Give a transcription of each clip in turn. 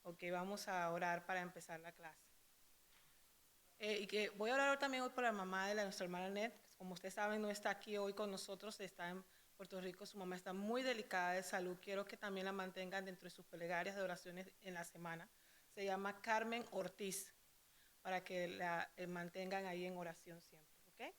Ok, vamos a orar para empezar la clase. Voy a orar también hoy por la mamá de nuestra hermana Net. Como ustedes saben, no está aquí hoy con nosotros, está en Puerto Rico. Su mamá está muy delicada de salud. Quiero que también la mantengan dentro de sus plegarias de oraciones en la semana. Se llama Carmen Ortiz, para que la mantengan ahí en oración siempre. ¿Ok?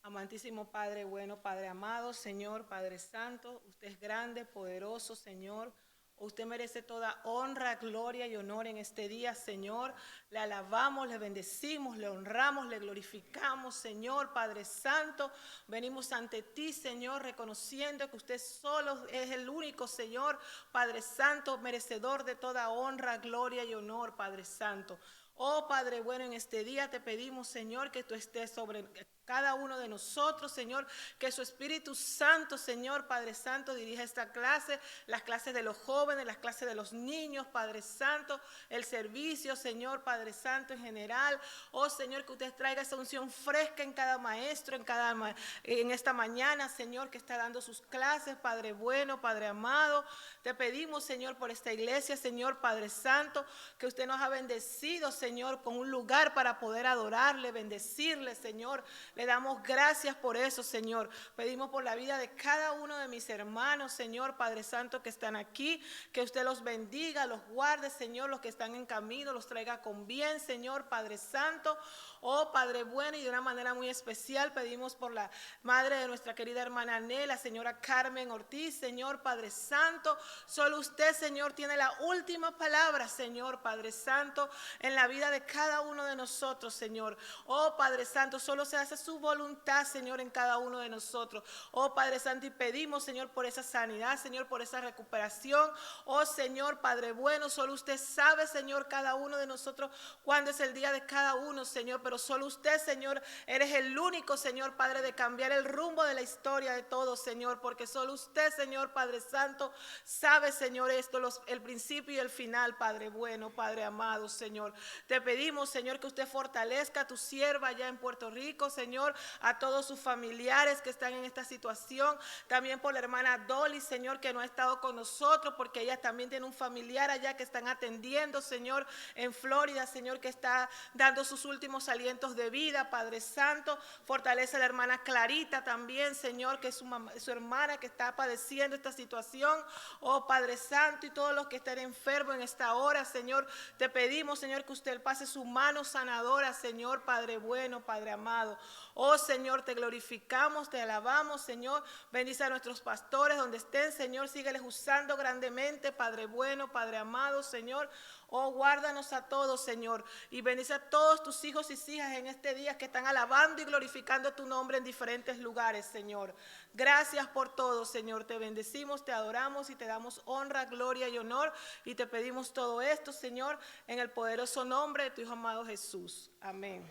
Amantísimo Padre bueno, Padre amado, Señor, Padre Santo, usted es grande, poderoso, Señor. Usted merece toda honra, gloria y honor en este día, Señor. Le alabamos, le bendecimos, le honramos, le glorificamos, Señor, Padre Santo. Venimos ante ti, Señor, reconociendo que usted solo es el único, Señor, Padre Santo, merecedor de toda honra, gloria y honor, Padre Santo. Oh Padre bueno, en este día te pedimos, Señor, que tú estés sobre cada uno de nosotros, Señor, que su Espíritu Santo, Señor, Padre Santo, dirija esta clase, las clases de los jóvenes, las clases de los niños, Padre Santo, el servicio, Señor, Padre Santo en general. Oh Señor, que usted traiga esa unción fresca en cada maestro, en esta mañana, Señor, que está dando sus clases, Padre bueno, Padre amado. Te pedimos, Señor, por esta iglesia, Señor, Padre Santo, que usted nos ha bendecido, Señor, con un lugar para poder adorarle, bendecirle, Señor. Le damos gracias por eso, Señor. Pedimos por la vida de cada uno de mis hermanos, Señor, Padre Santo, que están aquí, que usted los bendiga, los guarde, Señor, los que están en camino, los traiga con bien, Señor, Padre Santo. Oh, Padre bueno, y de una manera muy especial pedimos por la madre de nuestra querida hermana Nela, la señora Carmen Ortiz, Señor, Padre Santo. Solo usted, Señor, tiene la última palabra, Señor, Padre Santo, en la vida de cada uno de nosotros, Señor. Oh, Padre Santo, solo se hace su voluntad, Señor, en cada uno de nosotros. Oh, Padre Santo, y pedimos, Señor, por esa sanidad, Señor, por esa recuperación. Oh, Señor, Padre bueno, solo usted sabe, Señor, cada uno de nosotros cuándo es el día de cada uno, Señor, pero solo usted, Señor, eres el único, Señor, Padre, de cambiar el rumbo de la historia de todos, Señor, porque solo usted, Señor, Padre Santo, sabe, Señor, esto, el principio y el final, Padre bueno, Padre amado, Señor. Te pedimos, Señor, que usted fortalezca a tu sierva allá en Puerto Rico, Señor, a todos sus familiares que están en esta situación, también por la hermana Dolly, Señor, que no ha estado con nosotros, porque ella también tiene un familiar allá que están atendiendo, Señor, en Florida, Señor, que está dando sus últimos alientos de vida, Padre Santo. Fortalece a la hermana Clarita también, Señor, que es su hermana que está padeciendo esta situación. Oh, Padre Santo, y todos los que estén enfermos en esta hora, Señor, te pedimos, Señor, que usted pase su mano sanadora, Señor, Padre bueno, Padre amado. Oh, Señor, te glorificamos, te alabamos, Señor. Bendice a nuestros pastores donde estén, Señor, sígueles usando grandemente, Padre bueno, Padre amado, Señor. Oh, guárdanos a todos, Señor, y bendice a todos tus hijos y hijas en este día que están alabando y glorificando tu nombre en diferentes lugares, Señor. Gracias por todo, Señor. Te bendecimos, te adoramos y te damos honra, gloria y honor. Y te pedimos todo esto, Señor, en el poderoso nombre de tu Hijo amado Jesús. Amén.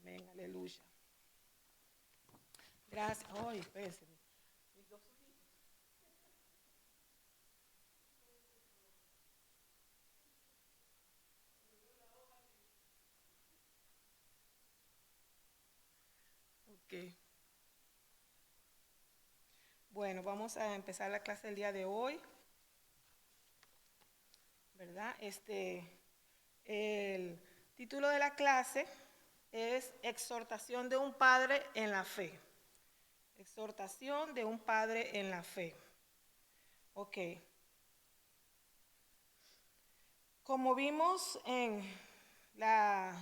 Amén, aleluya. Gracias. Ay, espérense. Mis dos ojitos. Ok. Bueno, vamos a empezar la clase del día de hoy, ¿verdad? El título de la clase es Exhortación de un padre en la fe. Exhortación de un padre en la fe. Ok. Como vimos en la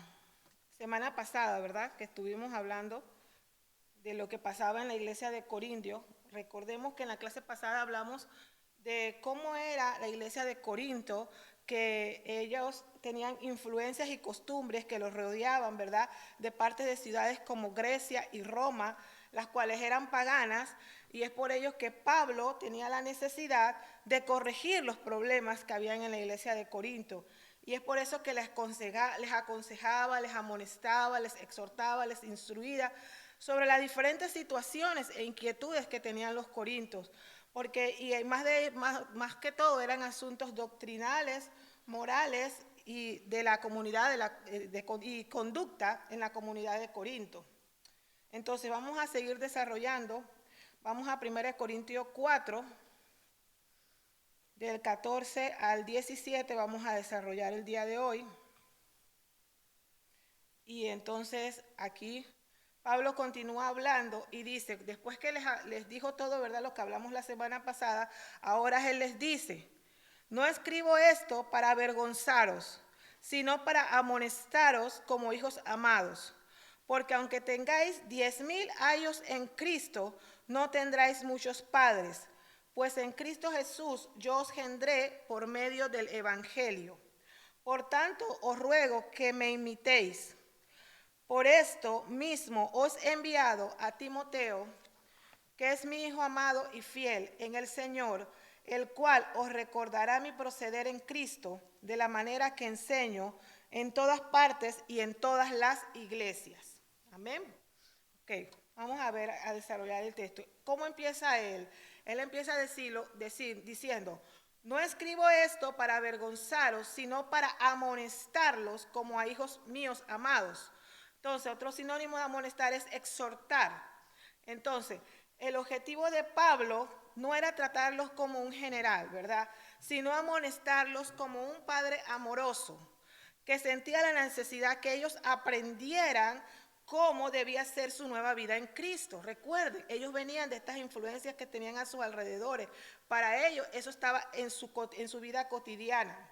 semana pasada, ¿verdad? Que estuvimos hablando de lo que pasaba en la iglesia de Corinto. Recordemos que en la clase pasada hablamos de cómo era la iglesia de Corinto, que ellos tenían influencias y costumbres que los rodeaban, ¿verdad? De parte de ciudades como Grecia y Roma, las cuales eran paganas, y es por ello que Pablo tenía la necesidad de corregir los problemas que habían en la iglesia de Corinto. Y es por eso que les aconsejaba, les amonestaba, les exhortaba, les instruía sobre las diferentes situaciones e inquietudes que tenían los corintios, porque y más que todo eran asuntos doctrinales, morales y de la comunidad y conducta en la comunidad de Corinto. Entonces vamos a seguir desarrollando, vamos a 1 Corintios 4, Del 14 al 17 vamos a desarrollar el día de hoy. Y entonces aquí Pablo continúa hablando y dice, después que les dijo todo, ¿verdad? Lo que hablamos la semana pasada, ahora él les dice, no escribo esto para avergonzaros, sino para amonestaros como hijos amados. Porque aunque tengáis 10,000 años en Cristo, no tendráis muchos padres, pues en Cristo Jesús yo os engendré por medio del Evangelio. Por tanto, os ruego que me imitéis. Por esto mismo os he enviado a Timoteo, que es mi hijo amado y fiel en el Señor, el cual os recordará mi proceder en Cristo de la manera que enseño en todas partes y en todas las iglesias. Amén. Ok, vamos a ver, a desarrollar el texto. ¿Cómo empieza él? Él empieza a diciendo, no escribo esto para avergonzaros, sino para amonestarlos como a hijos míos amados. Entonces, otro sinónimo de amonestar es exhortar. Entonces, el objetivo de Pablo no era tratarlos como un general, ¿verdad? Sino amonestarlos como un padre amoroso, que sentía la necesidad que ellos aprendieran cómo debía ser su nueva vida en Cristo. Recuerden, ellos venían de estas influencias que tenían a sus alrededores. Para ellos eso estaba en su vida cotidiana.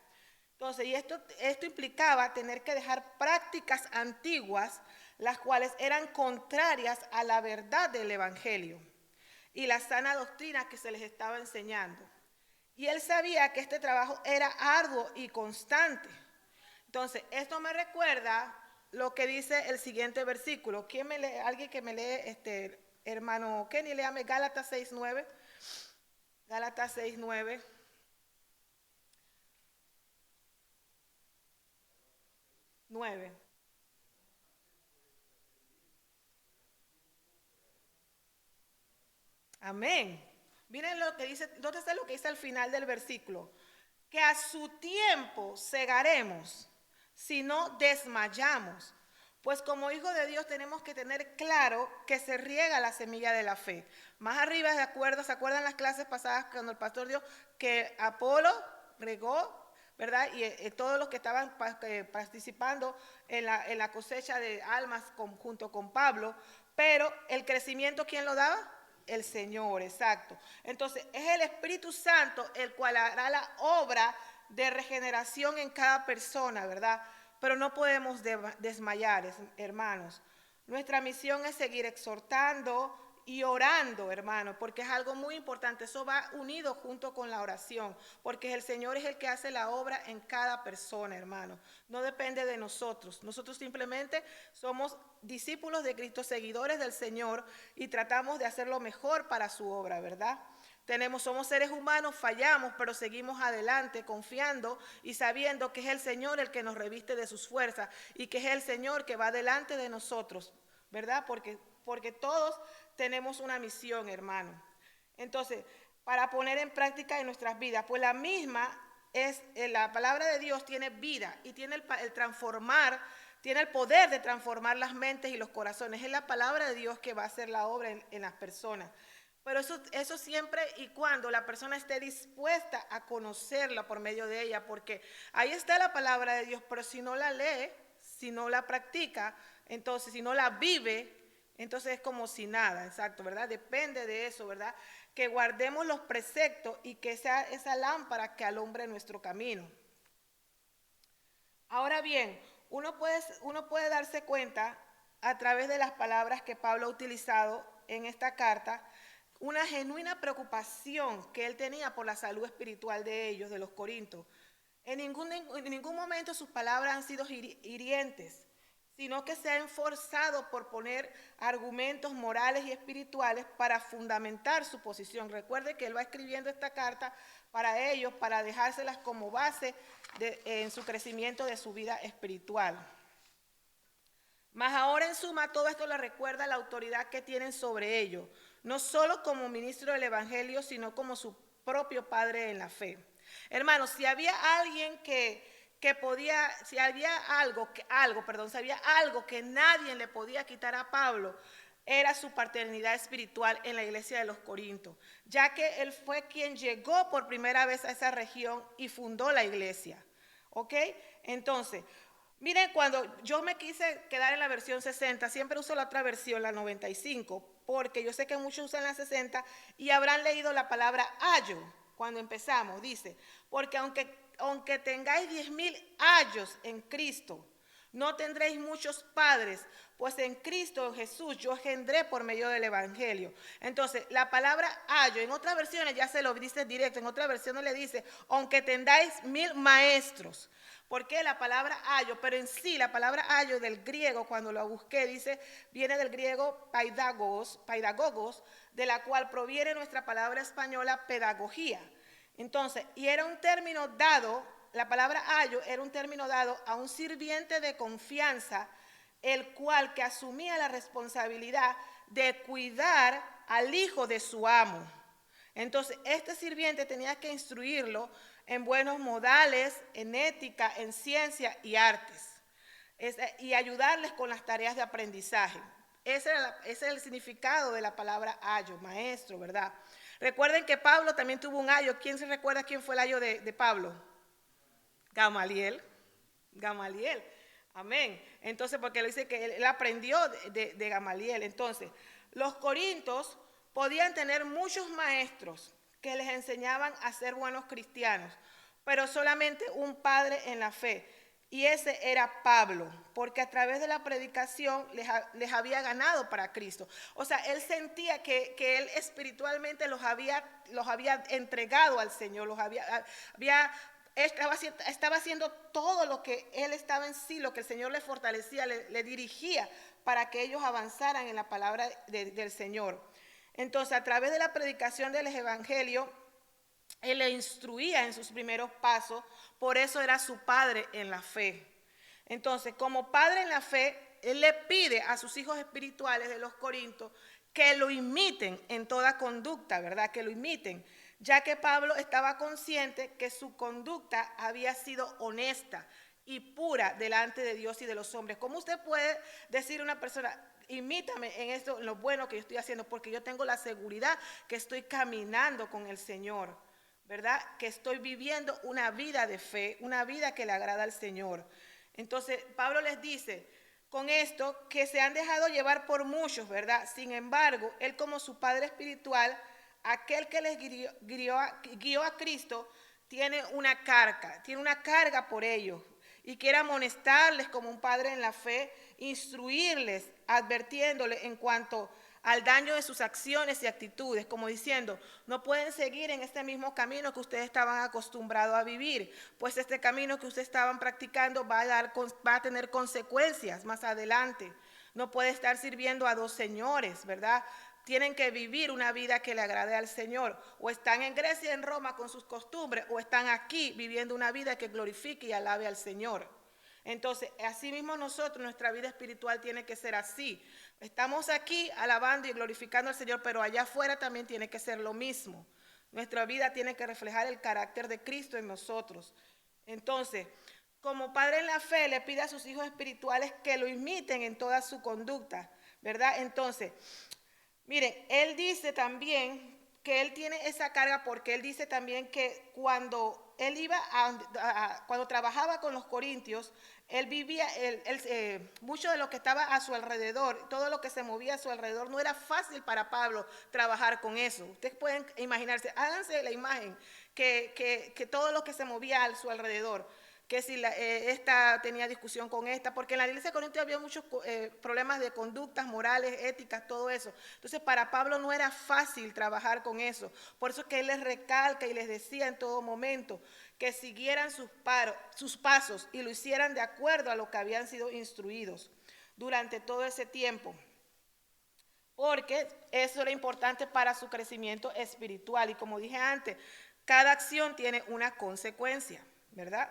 Entonces, y esto implicaba tener que dejar prácticas antiguas, las cuales eran contrarias a la verdad del Evangelio y la sana doctrina que se les estaba enseñando. Y él sabía que este trabajo era arduo y constante. Entonces, esto me recuerda lo que dice el siguiente versículo. ¿Quién me lee? Alguien que me lee, hermano Kenny, léame Gálatas 6:9. Gálatas 6:9. Amén. Miren lo que dice, entonces lo que dice al final del versículo, que a su tiempo segaremos, si no desmayamos. Pues como hijos de Dios tenemos que tener claro que se riega la semilla de la fe. Más arriba, ¿se acuerdan las clases pasadas cuando el pastor dio que Apolo regó, ¿verdad? Y todos los que estaban participando en la cosecha de almas junto con Pablo, pero el crecimiento, ¿quién lo daba? El Señor, exacto. Entonces, es el Espíritu Santo el cual hará la obra de regeneración en cada persona, ¿verdad? Pero no podemos desmayar, hermanos. Nuestra misión es seguir exhortando y orando, hermanos, porque es algo muy importante. Eso va unido junto con la oración, porque el Señor es el que hace la obra en cada persona, hermanos. No depende de nosotros. Nosotros simplemente somos discípulos de Cristo, seguidores del Señor, y tratamos de hacer lo mejor para su obra, ¿verdad? Somos seres humanos, fallamos, pero seguimos adelante confiando y sabiendo que es el Señor el que nos reviste de sus fuerzas y que es el Señor que va delante de nosotros, ¿verdad? Porque todos tenemos una misión, hermano. Entonces, para poner en práctica en nuestras vidas, pues la misma es, la palabra de Dios tiene vida y tiene el transformar, tiene el poder de transformar las mentes y los corazones. Es la palabra de Dios que va a hacer la obra en las personas. Pero eso siempre y cuando la persona esté dispuesta a conocerla por medio de ella, porque ahí está la palabra de Dios, pero si no la lee, si no la practica, entonces si no la vive, entonces es como si nada, exacto, ¿verdad? Depende de eso, ¿verdad? Que guardemos los preceptos y que sea esa lámpara que alumbre nuestro camino. Ahora bien, uno puede darse cuenta a través de las palabras que Pablo ha utilizado en esta carta, una genuina preocupación que él tenía por la salud espiritual de ellos, de los corintios. En ningún momento sus palabras han sido hirientes, sino que se ha esforzado por poner argumentos morales y espirituales para fundamentar su posición. Recuerde que él va escribiendo esta carta para ellos, para dejárselas como base en su crecimiento de su vida espiritual. Mas ahora en suma todo esto le recuerda la autoridad que tienen sobre ellos, no solo como ministro del Evangelio, sino como su propio padre en la fe. Hermanos, si había alguien que podía, si había algo que nadie le podía quitar a Pablo, era su paternidad espiritual en la iglesia de los Corintios, ya que él fue quien llegó por primera vez a esa región y fundó la iglesia. ¿Ok? Entonces, miren, cuando yo me quise quedar en la versión 60, siempre uso la otra versión, la 95, porque yo sé que muchos usan la 60 y habrán leído la palabra ayo cuando empezamos. Dice, porque aunque tengáis 10,000 ayos en Cristo, no tendréis muchos padres, pues en Cristo Jesús yo engendré por medio del Evangelio. Entonces, la palabra ayo, en otras versiones ya se lo dice directo, en otras versiones le dice, aunque tengáis 1,000 maestros. ¿Por qué la palabra ayo? Pero en sí, la palabra ayo del griego, cuando lo busqué, dice, viene del griego paidagogos, de la cual proviene nuestra palabra española pedagogía. Entonces, y era un término dado, la palabra ayo era un término dado a un sirviente de confianza, el cual que asumía la responsabilidad de cuidar al hijo de su amo. Entonces, este sirviente tenía que instruirlo en buenos modales, en ética, en ciencia y artes, y ayudarles con las tareas de aprendizaje. Ese es el significado de la palabra ayo, maestro, ¿verdad? Recuerden que Pablo también tuvo un ayo. ¿Quién se recuerda quién fue el ayo de Pablo? Gamaliel. Gamaliel. Amén. Entonces, porque él dice que él aprendió de Gamaliel. Entonces, los corintios podían tener muchos maestros que les enseñaban a ser buenos cristianos, pero solamente un padre en la fe. Y ese era Pablo, porque a través de la predicación les había ganado para Cristo. O sea, él sentía que él espiritualmente los había entregado al Señor, estaba haciendo todo lo que él estaba en sí, lo que el Señor le fortalecía, le dirigía para que ellos avanzaran en la palabra del Señor. Entonces, a través de la predicación del Evangelio, él le instruía en sus primeros pasos, por eso era su padre en la fe. Entonces, como padre en la fe, él le pide a sus hijos espirituales de los Corintios que lo imiten en toda conducta, ¿verdad? Que lo imiten, ya que Pablo estaba consciente que su conducta había sido honesta y pura delante de Dios y de los hombres. ¿Cómo usted puede decir a una persona, imítame en esto, en lo bueno que yo estoy haciendo, porque yo tengo la seguridad que estoy caminando con el Señor, ¿verdad? Que estoy viviendo una vida de fe, una vida que le agrada al Señor. Entonces, Pablo les dice, con esto, que se han dejado llevar por muchos, ¿verdad? Sin embargo, él como su padre espiritual, aquel que les guió a Cristo, tiene una carga por ellos, y quiere amonestarles como un padre en la fe, instruirles, advirtiéndoles en cuanto al daño de sus acciones y actitudes, como diciendo, no pueden seguir en este mismo camino que ustedes estaban acostumbrados a vivir, pues este camino que ustedes estaban practicando va a tener consecuencias más adelante. No puede estar sirviendo a dos señores, ¿verdad? Tienen que vivir una vida que le agrade al Señor. O están en Grecia, en Roma con sus costumbres, o están aquí viviendo una vida que glorifique y alabe al Señor. Entonces, así mismo nosotros, nuestra vida espiritual tiene que ser así. Estamos aquí alabando y glorificando al Señor, pero allá afuera también tiene que ser lo mismo. Nuestra vida tiene que reflejar el carácter de Cristo en nosotros. Entonces, como padre en la fe, le pide a sus hijos espirituales que lo imiten en toda su conducta, ¿verdad? Entonces, miren, él dice también que él tiene esa carga porque él dice también que cuando él cuando trabajaba con los corintios, él vivía, mucho de lo que estaba a su alrededor, todo lo que se movía a su alrededor, no era fácil para Pablo trabajar con eso. Ustedes pueden imaginarse, háganse la imagen que todo lo que se movía a su alrededor, que si esta tenía discusión con esta, porque en la iglesia de Corintios había muchos problemas de conductas, morales, éticas, todo eso. Entonces para Pablo no era fácil trabajar con eso. Por eso que él les recalca y les decía en todo momento que siguieran sus pasos y lo hicieran de acuerdo a lo que habían sido instruidos durante todo ese tiempo. Porque eso era importante para su crecimiento espiritual. Y como dije antes, cada acción tiene una consecuencia, ¿verdad?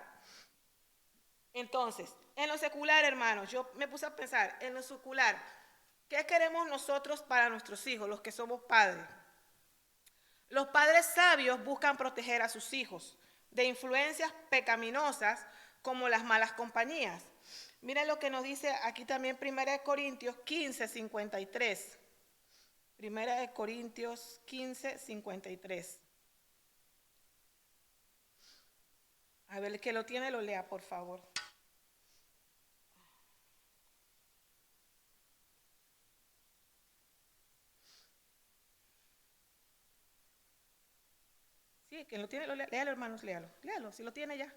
Entonces, en lo secular, hermanos, yo me puse a pensar, en lo secular, ¿qué queremos nosotros para nuestros hijos, los que somos padres? Los padres sabios buscan proteger a sus hijos de influencias pecaminosas como las malas compañías. Miren lo que nos dice aquí también 1 Corintios 15, 53. Primera de Corintios 15, 53. A ver, el que lo tiene lo lea, por favor. Sí, quien lo tiene, lo lea. Léalo, hermanos, léalo. Léalo, si lo tiene ya.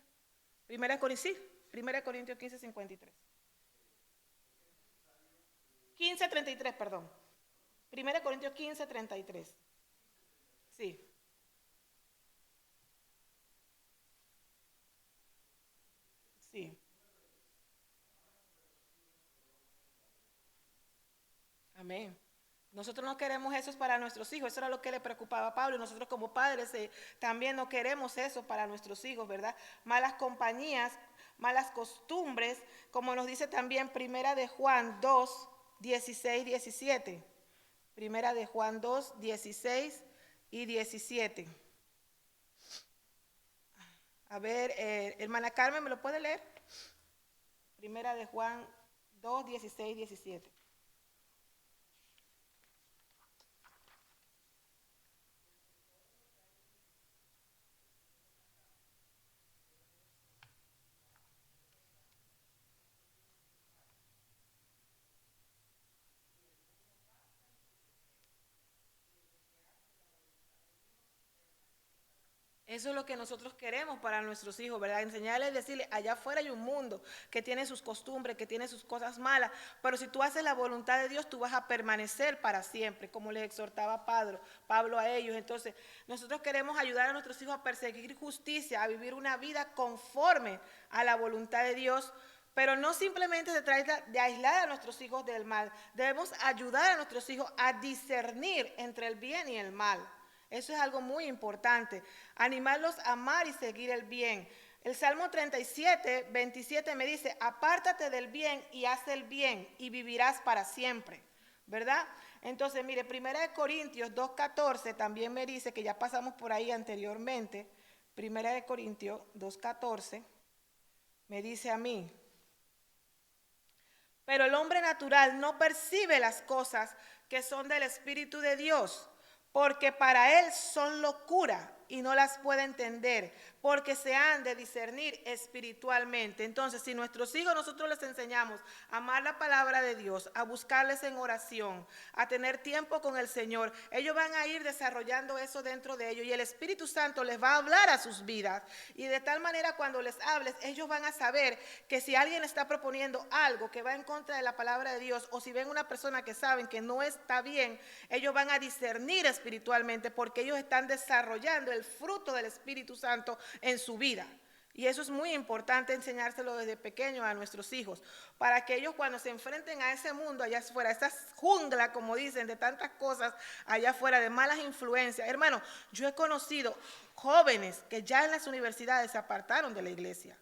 Primera de Corintios, sí, Primera de Corintios 15, 53. 15, 33, perdón. Primera de Corintios 15, 33. Sí. Sí. Amén. Nosotros no queremos eso para nuestros hijos, eso era lo que le preocupaba a Pablo, y nosotros como padres también no queremos eso para nuestros hijos, ¿verdad? Malas compañías, malas costumbres, como nos dice también Primera de Juan 2, 16, 17. Primera de Juan 2, 16 y 17. A ver, hermana Carmen, ¿me lo puede leer? Primera de Juan 2, 16, 17. Eso es lo que nosotros queremos para nuestros hijos, ¿verdad? Enseñarles, decirles, allá afuera hay un mundo que tiene sus costumbres, que tiene sus cosas malas, pero si tú haces la voluntad de Dios, tú vas a permanecer para siempre, como les exhortaba Pablo a ellos. Entonces, nosotros queremos ayudar a nuestros hijos a perseguir justicia, a vivir una vida conforme a la voluntad de Dios, pero no simplemente se trata de aislar a nuestros hijos del mal, debemos ayudar a nuestros hijos a discernir entre el bien y el mal. Eso es algo muy importante. Animarlos a amar y seguir el bien. El Salmo 37, 27 me dice, apártate del bien y haz el bien y vivirás para siempre. ¿Verdad? Entonces, mire, 1 Corintios 2.14 también me dice, que ya pasamos por ahí anteriormente, 1 Corintios 2.14 me dice a mí, pero el hombre natural no percibe las cosas que son del Espíritu de Dios, porque para él son locura y no las puede entender, porque se han de discernir espiritualmente. Entonces, si nuestros hijos nosotros les enseñamos a amar la palabra de Dios, a buscarles en oración, a tener tiempo con el Señor, ellos van a ir desarrollando eso dentro de ellos y el Espíritu Santo les va a hablar a sus vidas. Y de tal manera cuando les hables, ellos van a saber que si alguien está proponiendo algo que va en contra de la palabra de Dios, o si ven una persona que saben que no está bien, ellos van a discernir espiritualmente porque ellos están desarrollando el fruto del Espíritu Santo en su vida. Y eso es muy importante enseñárselo desde pequeños a nuestros hijos, para que ellos cuando se enfrenten a ese mundo allá afuera, esa jungla, como dicen, de tantas cosas allá afuera, de malas influencias. Hermano, yo he conocido jóvenes que ya en las universidades se apartaron de la iglesia.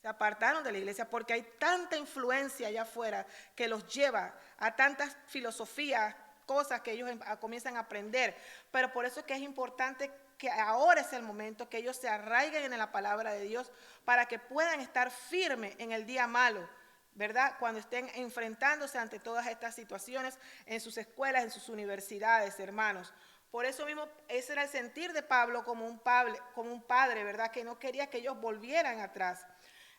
Se apartaron de la iglesia porque hay tanta influencia allá afuera que los lleva a tantas filosofías, cosas que ellos comienzan a aprender. Pero por eso es que es importante que ahora es el momento que ellos se arraiguen en la palabra de Dios para que puedan estar firmes en el día malo, ¿verdad? Cuando estén enfrentándose ante todas estas situaciones en sus escuelas, en sus universidades, hermanos. Por eso mismo, ese era el sentir de Pablo como un padre, ¿verdad? Que no quería que ellos volvieran atrás.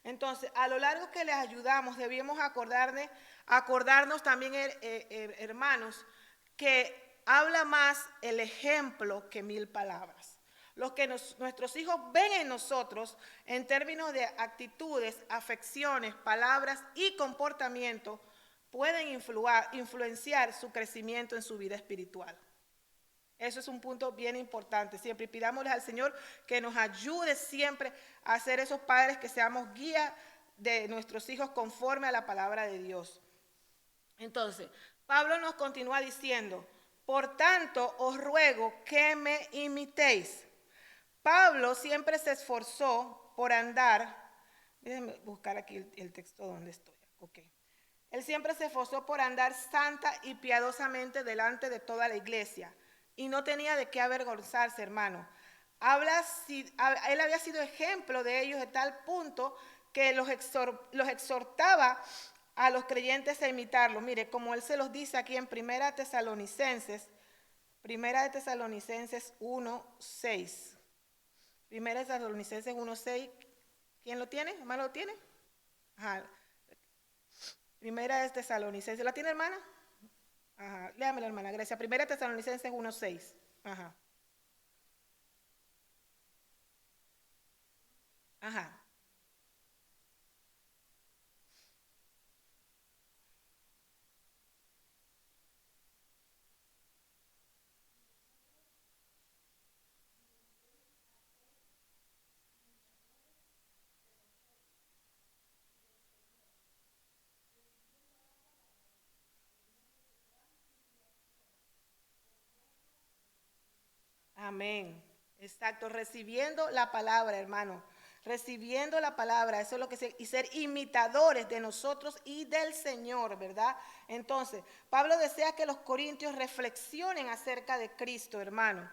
Entonces, a lo largo que les ayudamos, debíamos acordarnos también, hermanos, que habla más el ejemplo que 1000 palabras. Lo que nuestros hijos ven en nosotros en términos de actitudes, afecciones, palabras y comportamiento pueden influenciar su crecimiento en su vida espiritual. Eso es un punto bien importante siempre. Y pidámosle al Señor que nos ayude siempre a ser esos padres que seamos guía de nuestros hijos conforme a la palabra de Dios. Entonces, Pablo nos continúa diciendo, por tanto os ruego que me imitéis. Pablo siempre se esforzó por andar, déjenme buscar aquí el texto donde estoy. Okay. Él siempre se esforzó por andar santa y piadosamente delante de toda la iglesia. Y no tenía de qué avergonzarse, hermano. Él había sido ejemplo de ellos de tal punto que los exhortaba a los creyentes a imitarlo. Mire, como él se los dice aquí en 1 Tesalonicenses, Primera de Tesalonicenses 1:6. Primera de Tesalonicenses 1:6. ¿Quién lo tiene? ¿Hermano lo tiene? Ajá. Primera de Tesalonicenses. ¿La tiene, hermana? Ajá. Léamela, hermana Grecia. Primera de Tesalonicenses 1:6. Ajá. Ajá. Amén. Exacto, recibiendo la palabra, hermano. Recibiendo la palabra, eso es lo que se, y ser imitadores de nosotros y del Señor, ¿verdad? Entonces, Pablo desea que los corintios reflexionen acerca de Cristo, hermano.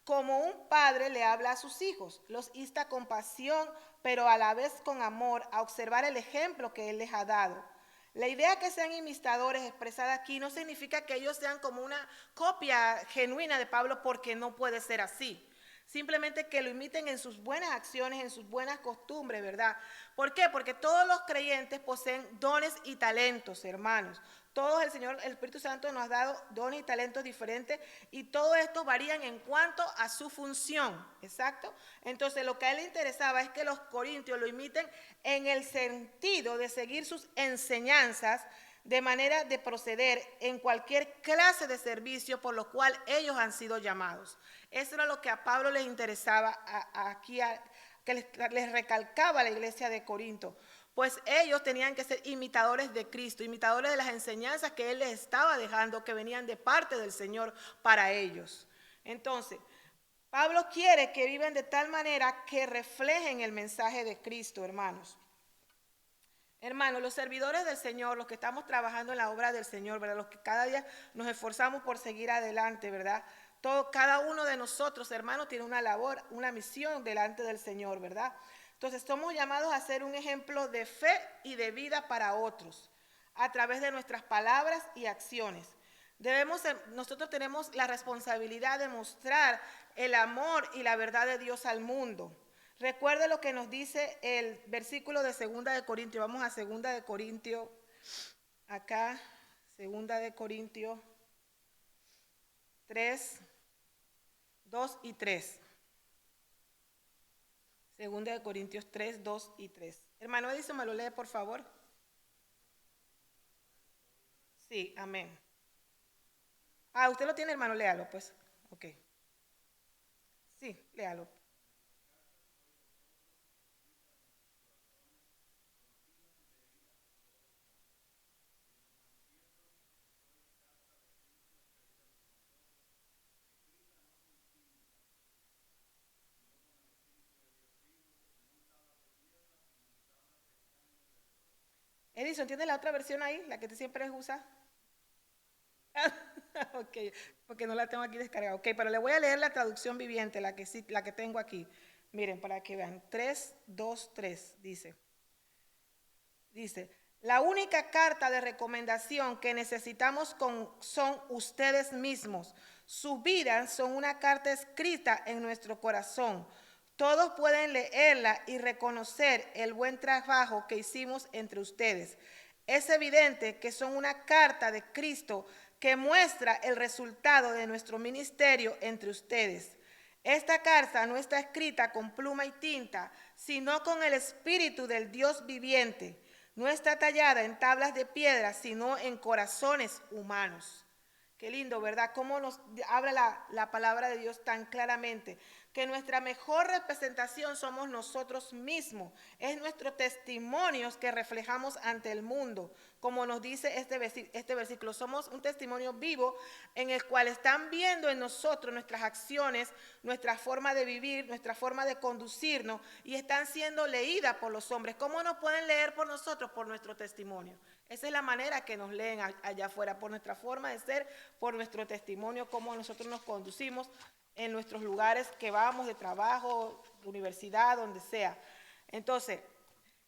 Como un padre le habla a sus hijos, los insta con pasión, pero a la vez con amor, a observar el ejemplo que él les ha dado. La idea que sean imitadores expresada aquí no significa que ellos sean como una copia genuina de Pablo, porque no puede ser así. Simplemente que lo imiten en sus buenas acciones, en sus buenas costumbres, ¿verdad? ¿Por qué? Porque todos los creyentes poseen dones y talentos, hermanos. Todos el Espíritu Santo nos ha dado dones y talentos diferentes, y todo esto varían en cuanto a su función, ¿exacto? Entonces lo que a él le interesaba es que los corintios lo imiten en el sentido de seguir sus enseñanzas, de manera de proceder en cualquier clase de servicio por lo cual ellos han sido llamados. Eso era lo que a Pablo les interesaba que les recalcaba a la iglesia de Corinto. Pues ellos tenían que ser imitadores de Cristo, imitadores de las enseñanzas que Él les estaba dejando, que venían de parte del Señor para ellos. Entonces, Pablo quiere que vivan de tal manera que reflejen el mensaje de Cristo, hermanos. Hermanos, los servidores del Señor, los que estamos trabajando en la obra del Señor, ¿verdad? Los que cada día nos esforzamos por seguir adelante, ¿verdad? Cada uno de nosotros, hermanos, tiene una labor, una misión delante del Señor, ¿verdad? Entonces, somos llamados a ser un ejemplo de fe y de vida para otros, a través de nuestras palabras y acciones. Nosotros tenemos la responsabilidad de mostrar el amor y la verdad de Dios al mundo. Recuerde lo que nos dice el versículo de 2 de Corintios. Vamos a 2 de Corintios. Acá, 2 de Corintios 3, 2 y 3. 2 de Corintios 3, 2 y 3. Hermano Edison, ¿me lo lee, por favor? Sí, amén. Ah, usted lo tiene, hermano, léalo, pues. Ok. Sí, léalo. Edison, ¿tiene la otra versión ahí? La que tú siempre usas. Ok, porque no la tengo aquí descargada. Ok, pero le voy a leer la traducción viviente, la que sí, la que tengo aquí. Miren, para que vean. 3, 2, 3 dice, la única carta de recomendación que necesitamos son ustedes mismos. Sus vidas son una carta escrita en nuestro corazón. Todos pueden leerla y reconocer el buen trabajo que hicimos entre ustedes. Es evidente que son una carta de Cristo que muestra el resultado de nuestro ministerio entre ustedes. Esta carta no está escrita con pluma y tinta, sino con el Espíritu del Dios viviente. No está tallada en tablas de piedra, sino en corazones humanos. Qué lindo, ¿verdad? Cómo nos habla la palabra de Dios tan claramente. Que nuestra mejor representación somos nosotros mismos. Es nuestro testimonio que reflejamos ante el mundo. Como nos dice este versículo, somos un testimonio vivo en el cual están viendo en nosotros nuestras acciones, nuestra forma de vivir, nuestra forma de conducirnos, y están siendo leídas por los hombres. ¿Cómo nos pueden leer por nosotros? Por nuestro testimonio. Esa es la manera que nos leen allá afuera, por nuestra forma de ser, por nuestro testimonio, cómo nosotros nos conducimos en nuestros lugares que vamos, de trabajo, de universidad, donde sea. Entonces,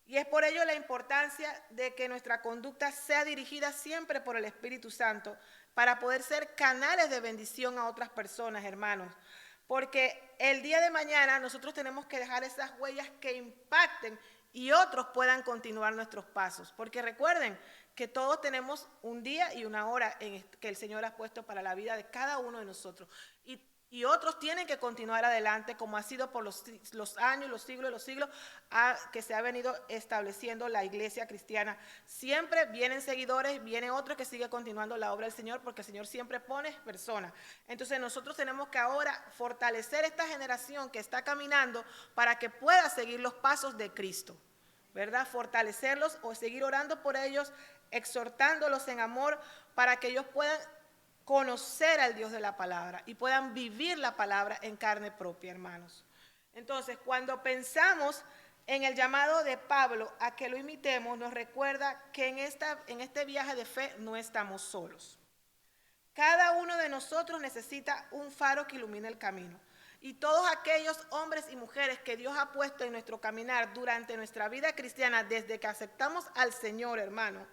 y es por ello la importancia de que nuestra conducta sea dirigida siempre por el Espíritu Santo, para poder ser canales de bendición a otras personas, hermanos. Porque el día de mañana nosotros tenemos que dejar esas huellas que impacten y otros puedan continuar nuestros pasos. Porque recuerden que todos tenemos un día y una hora que el Señor ha puesto para la vida de cada uno de nosotros. Y otros tienen que continuar adelante, como ha sido por los años, los siglos, que se ha venido estableciendo la iglesia cristiana. Siempre vienen seguidores, viene otro que sigue continuando la obra del Señor, porque el Señor siempre pone personas. Entonces nosotros tenemos que ahora fortalecer esta generación que está caminando para que pueda seguir los pasos de Cristo, ¿verdad? Fortalecerlos o seguir orando por ellos, exhortándolos en amor para que ellos puedan conocer al Dios de la palabra y puedan vivir la palabra en carne propia, hermanos. Entonces, cuando pensamos en el llamado de Pablo a que lo imitemos, nos recuerda que en este viaje de fe no estamos solos. Cada uno de nosotros necesita un faro que ilumine el camino. Y todos aquellos hombres y mujeres que Dios ha puesto en nuestro caminar durante nuestra vida cristiana, desde que aceptamos al Señor, hermano,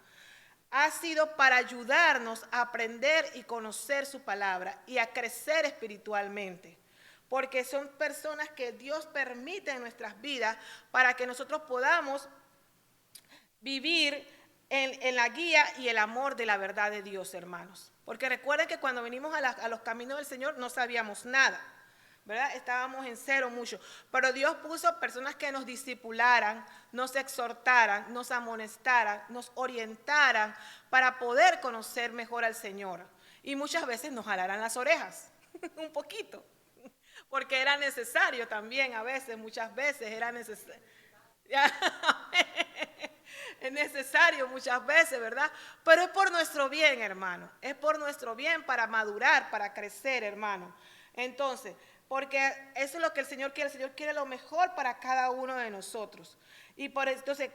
ha sido para ayudarnos a aprender y conocer su palabra y a crecer espiritualmente. Porque son personas que Dios permite en nuestras vidas para que nosotros podamos vivir en la guía y el amor de la verdad de Dios, hermanos. Porque recuerden que cuando venimos a los caminos del Señor no sabíamos nada, ¿verdad? Estábamos en cero mucho, pero Dios puso personas que nos discipularan, nos exhortaran, nos amonestaran, nos orientaran para poder conocer mejor al Señor. Y muchas veces nos jalaran las orejas, un poquito, porque era necesario también a veces, muchas veces era necesario. Es necesario muchas veces, ¿verdad? Pero es por nuestro bien, hermano, es por nuestro bien para madurar, para crecer, hermano. Entonces, porque eso es lo que el Señor quiere lo mejor para cada uno de nosotros. Y por eso, entonces,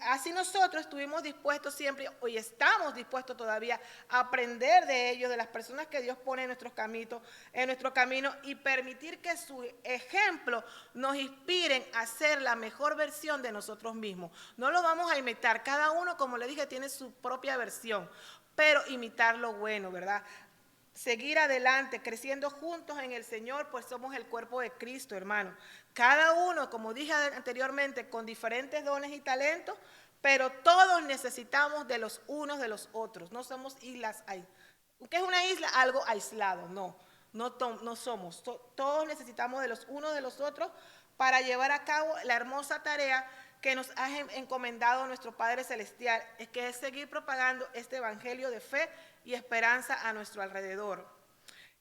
así nosotros estuvimos dispuestos siempre, hoy estamos dispuestos todavía a aprender de ellos, de las personas que Dios pone en nuestro camino y permitir que su ejemplo nos inspiren a ser la mejor versión de nosotros mismos. No lo vamos a imitar, cada uno, como le dije, tiene su propia versión, pero imitar lo bueno, ¿verdad? Seguir adelante, creciendo juntos en el Señor, pues somos el cuerpo de Cristo, hermano. Cada uno, como dije anteriormente, con diferentes dones y talentos, pero todos necesitamos de los unos de los otros. No somos islas. ¿Qué es una isla? Algo aislado. No somos. Todos necesitamos de los unos de los otros para llevar a cabo la hermosa tarea que nos ha encomendado nuestro Padre Celestial, que es seguir propagando este evangelio de fe y esperanza a nuestro alrededor.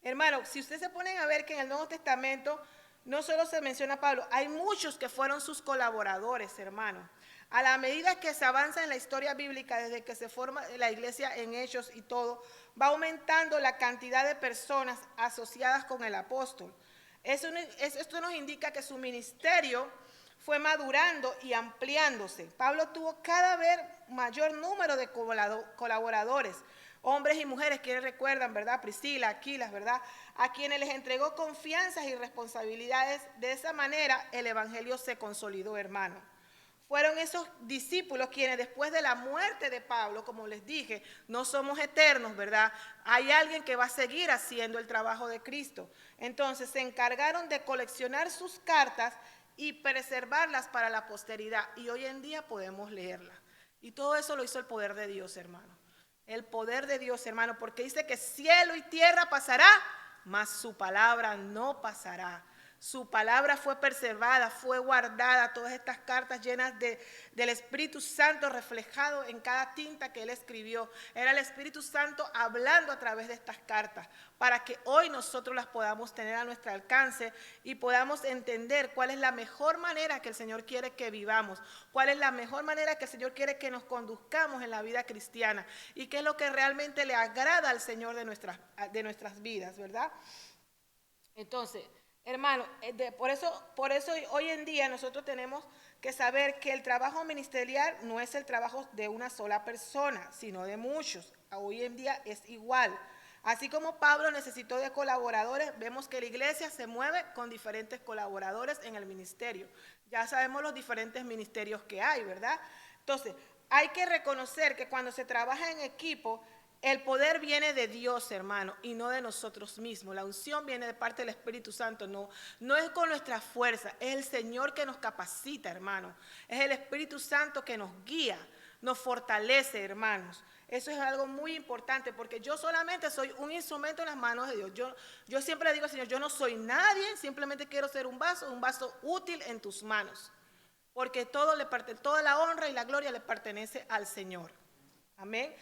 Hermano, si ustedes se ponen a ver que en el Nuevo Testamento no solo se menciona a Pablo, hay muchos que fueron sus colaboradores, hermano. A la medida que se avanza en la historia bíblica, desde que se forma la iglesia en Hechos y todo, va aumentando la cantidad de personas asociadas con el apóstol. Esto nos indica que su ministerio fue madurando y ampliándose. Pablo tuvo cada vez mayor número de colaboradores, hombres y mujeres, quienes recuerdan, ¿verdad? Priscila, Aquilas, ¿verdad? A quienes les entregó confianzas y responsabilidades. De esa manera el evangelio se consolidó, hermano. Fueron esos discípulos quienes después de la muerte de Pablo, como les dije, no somos eternos, ¿verdad? Hay alguien que va a seguir haciendo el trabajo de Cristo. Entonces se encargaron de coleccionar sus cartas y preservarlas para la posteridad. Y hoy en día podemos leerlas. Y todo eso lo hizo el poder de Dios, hermano. El poder de Dios, hermano, porque dice que cielo y tierra pasará, mas su palabra no pasará. Su palabra fue preservada, fue guardada, todas estas cartas llenas del Espíritu Santo reflejado en cada tinta que él escribió. Era el Espíritu Santo hablando a través de estas cartas para que hoy nosotros las podamos tener a nuestro alcance y podamos entender cuál es la mejor manera que el Señor quiere que vivamos, cuál es la mejor manera que el Señor quiere que nos conduzcamos en la vida cristiana y qué es lo que realmente le agrada al Señor de nuestras vidas, ¿verdad? Entonces, hermano, por eso hoy en día nosotros tenemos que saber que el trabajo ministerial no es el trabajo de una sola persona, sino de muchos. Hoy en día es igual. Así como Pablo necesitó de colaboradores, vemos que la iglesia se mueve con diferentes colaboradores en el ministerio. Ya sabemos los diferentes ministerios que hay, ¿verdad? Entonces, hay que reconocer que cuando se trabaja en equipo, El poder viene de Dios, hermano, y no de nosotros mismos. La unción viene de parte del Espíritu Santo, no es con nuestra fuerza, es el Señor que nos capacita, hermano. Es el Espíritu Santo que nos guía, nos fortalece, hermanos. Eso es algo muy importante, porque yo solamente soy un instrumento en las manos de Dios. Yo siempre digo, Señor, yo no soy nadie, simplemente quiero ser un vaso útil en tus manos. Porque toda la honra y la gloria le pertenece al Señor. Amén.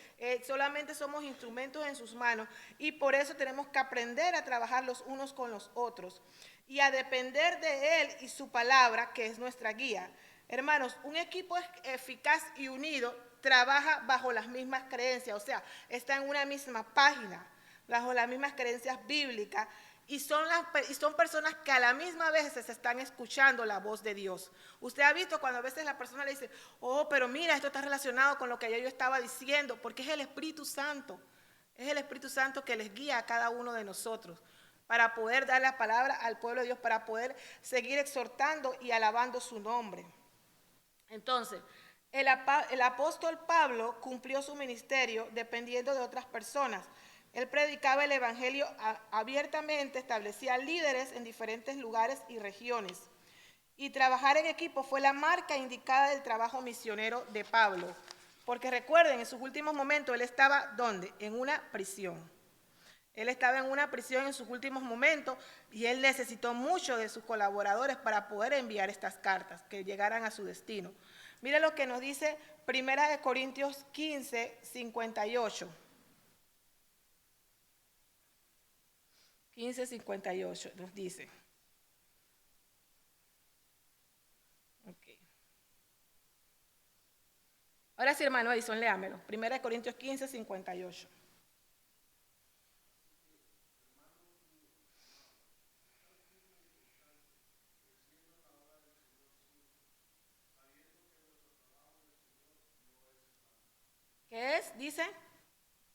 Solamente somos instrumentos en sus manos y por eso tenemos que aprender a trabajar los unos con los otros y a depender de Él y su palabra, que es nuestra guía. Hermanos, un equipo eficaz y unido trabaja bajo las mismas creencias, o sea, está en una misma página, bajo las mismas creencias bíblicas. Y son personas que a la misma vez se están escuchando la voz de Dios. Usted ha visto cuando a veces la persona le dice, oh, pero mira, esto está relacionado con lo que yo estaba diciendo, porque es el Espíritu Santo. Es el Espíritu Santo que les guía a cada uno de nosotros para poder dar la palabra al pueblo de Dios, para poder seguir exhortando y alabando su nombre. Entonces, el apóstol Pablo cumplió su ministerio dependiendo de otras personas. Él predicaba el evangelio abiertamente, establecía líderes en diferentes lugares y regiones. Y trabajar en equipo fue la marca indicada del trabajo misionero de Pablo. Porque recuerden, en sus últimos momentos, él estaba, ¿dónde? En una prisión. Él estaba en una prisión en sus últimos momentos y él necesitó mucho de sus colaboradores para poder enviar estas cartas que llegaran a su destino. Mira lo que nos dice 1 Corintios 15, 58. 15:58 nos dice. Okay. Ahora sí, hermano Edison, léamelo. 1 Corintios 15:58. ¿Qué es? Dice,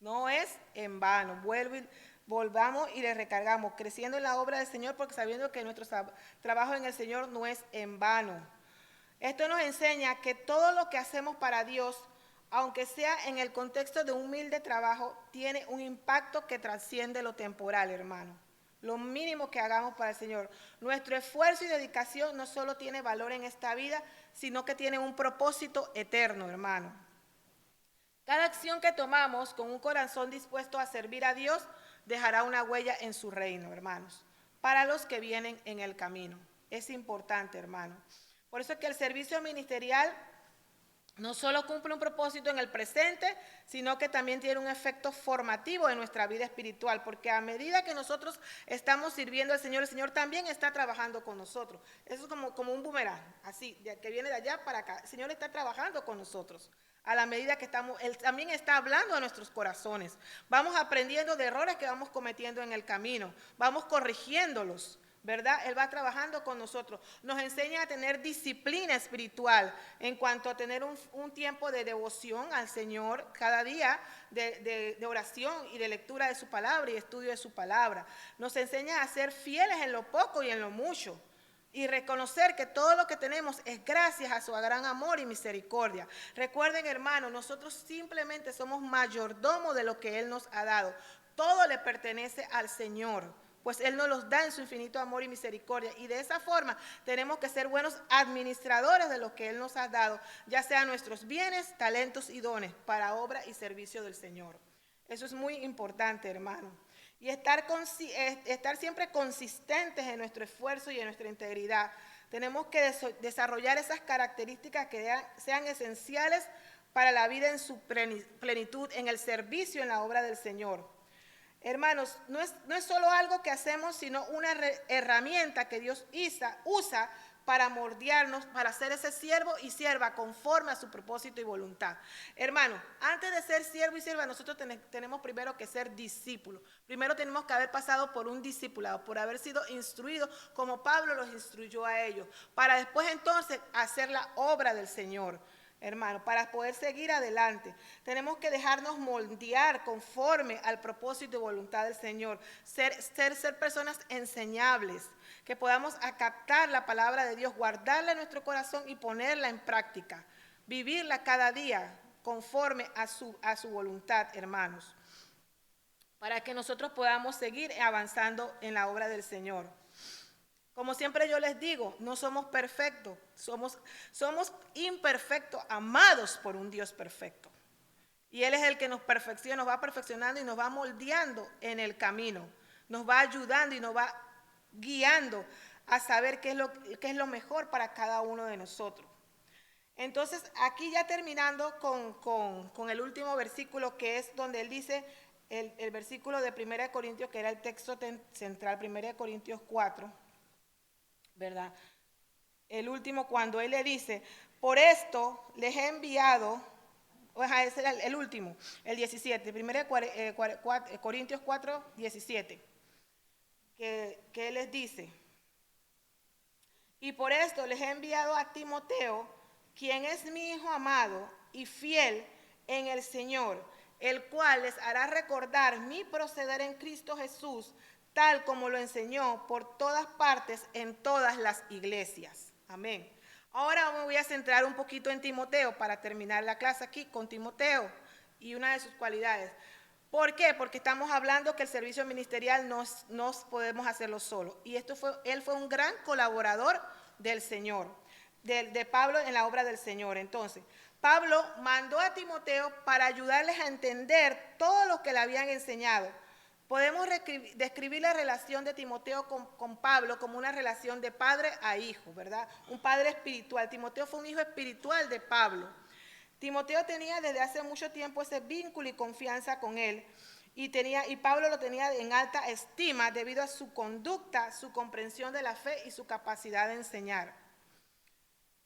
no es en vano. Volvamos y le recargamos, creciendo en la obra del Señor, porque sabiendo que nuestro trabajo en el Señor no es en vano. Esto nos enseña que todo lo que hacemos para Dios, aunque sea en el contexto de un humilde trabajo, tiene un impacto que trasciende lo temporal, hermano. Lo mínimo que hagamos para el Señor. Nuestro esfuerzo y dedicación no solo tiene valor en esta vida, sino que tiene un propósito eterno, hermano. Cada acción que tomamos con un corazón dispuesto a servir a Dios dejará una huella en su reino, hermanos, para los que vienen en el camino. Es importante, hermano. Por eso es que el servicio ministerial no solo cumple un propósito en el presente, sino que también tiene un efecto formativo en nuestra vida espiritual, porque a medida que nosotros estamos sirviendo al Señor, el Señor también está trabajando con nosotros. Eso es como un boomerang, así, que viene de allá para acá. El Señor está trabajando con nosotros. A la medida que estamos, Él también está hablando a nuestros corazones. Vamos aprendiendo de errores que vamos cometiendo en el camino, vamos corrigiéndolos, ¿verdad? Él va trabajando con nosotros. Nos enseña a tener disciplina espiritual en cuanto a tener un tiempo de devoción al Señor cada día, de oración y de lectura de su palabra y estudio de su palabra. Nos enseña a ser fieles en lo poco y en lo mucho. Y reconocer que todo lo que tenemos es gracias a su gran amor y misericordia. Recuerden, hermanos, nosotros simplemente somos mayordomos de lo que Él nos ha dado. Todo le pertenece al Señor, pues Él nos los da en su infinito amor y misericordia. Y de esa forma tenemos que ser buenos administradores de lo que Él nos ha dado, ya sean nuestros bienes, talentos y dones para obra y servicio del Señor. Eso es muy importante, hermano. Y estar siempre consistentes en nuestro esfuerzo y en nuestra integridad. Tenemos que desarrollar esas características que sean esenciales para la vida en su plenitud, en el servicio, en la obra del Señor. Hermanos, no es solo algo que hacemos, sino una herramienta que Dios usa para moldearnos, para ser ese siervo y sierva conforme a su propósito y voluntad. Hermano, antes de ser siervo y sierva, nosotros tenemos primero que ser discípulos. Primero tenemos que haber pasado por un discipulado, por haber sido instruidos como Pablo los instruyó a ellos, para después entonces hacer la obra del Señor. Hermano, para poder seguir adelante, tenemos que dejarnos moldear conforme al propósito y voluntad del Señor, ser personas enseñables, que podamos captar la palabra de Dios, guardarla en nuestro corazón y ponerla en práctica, vivirla cada día conforme a su voluntad, hermanos. para que nosotros podamos seguir avanzando en la obra del Señor. Como siempre yo les digo, no somos perfectos, somos imperfectos, amados por un Dios perfecto. Y Él es el que nos perfecciona, nos va perfeccionando y nos va moldeando en el camino. Nos va ayudando y nos va guiando a saber qué es lo mejor para cada uno de nosotros. Entonces, aquí ya terminando con el último versículo, que es donde Él dice, el versículo de 1 Corintios, que era el texto central, 1 Corintios 4, ¿verdad? El último, cuando Él le dice, por esto les he enviado, ese era el último, el 17, 1 Corintios 4, 17, que Él les dice, y por esto les he enviado a Timoteo, quien es mi hijo amado y fiel en el Señor, el cual les hará recordar mi proceder en Cristo Jesús, tal como lo enseñó por todas partes en todas las iglesias. Amén. Ahora me voy a centrar un poquito en Timoteo para terminar la clase aquí con Timoteo y una de sus cualidades. ¿Por qué? Porque estamos hablando que el servicio ministerial no podemos hacerlo solo. Y él fue un gran colaborador del Señor, de Pablo en la obra del Señor. Entonces, Pablo mandó a Timoteo para ayudarles a entender todo lo que le habían enseñado. Podemos describir la relación de Timoteo con Pablo como una relación de padre a hijo, ¿verdad? Un padre espiritual. Timoteo fue un hijo espiritual de Pablo. Timoteo tenía desde hace mucho tiempo ese vínculo y confianza con él, y Pablo lo tenía en alta estima debido a su conducta, su comprensión de la fe y su capacidad de enseñar.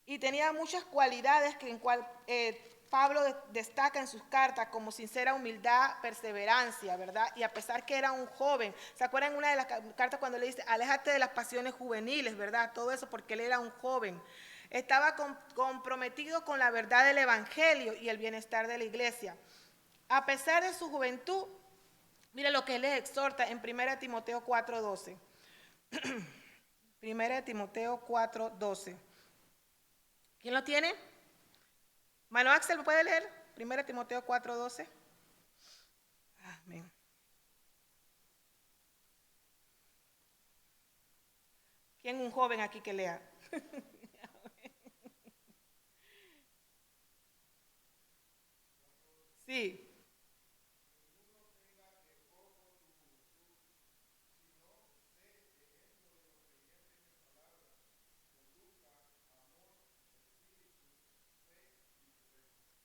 Y tenía muchas cualidades que en cual Pablo destaca en sus cartas, como sincera humildad, perseverancia, ¿verdad? Y a pesar que era un joven, ¿se acuerdan en una de las cartas cuando le dice, aléjate de las pasiones juveniles, ¿verdad? Todo eso porque él era un joven. Estaba comprometido con la verdad del evangelio y el bienestar de la iglesia. A pesar de su juventud, mire lo que él les exhorta en 1 Timoteo 4:12. 1 Timoteo 4:12. ¿Quién lo tiene? Mano Axel, ¿me puede leer? 1 Timoteo 4:12. Amén. ¿Quién un joven aquí que lea? Sí.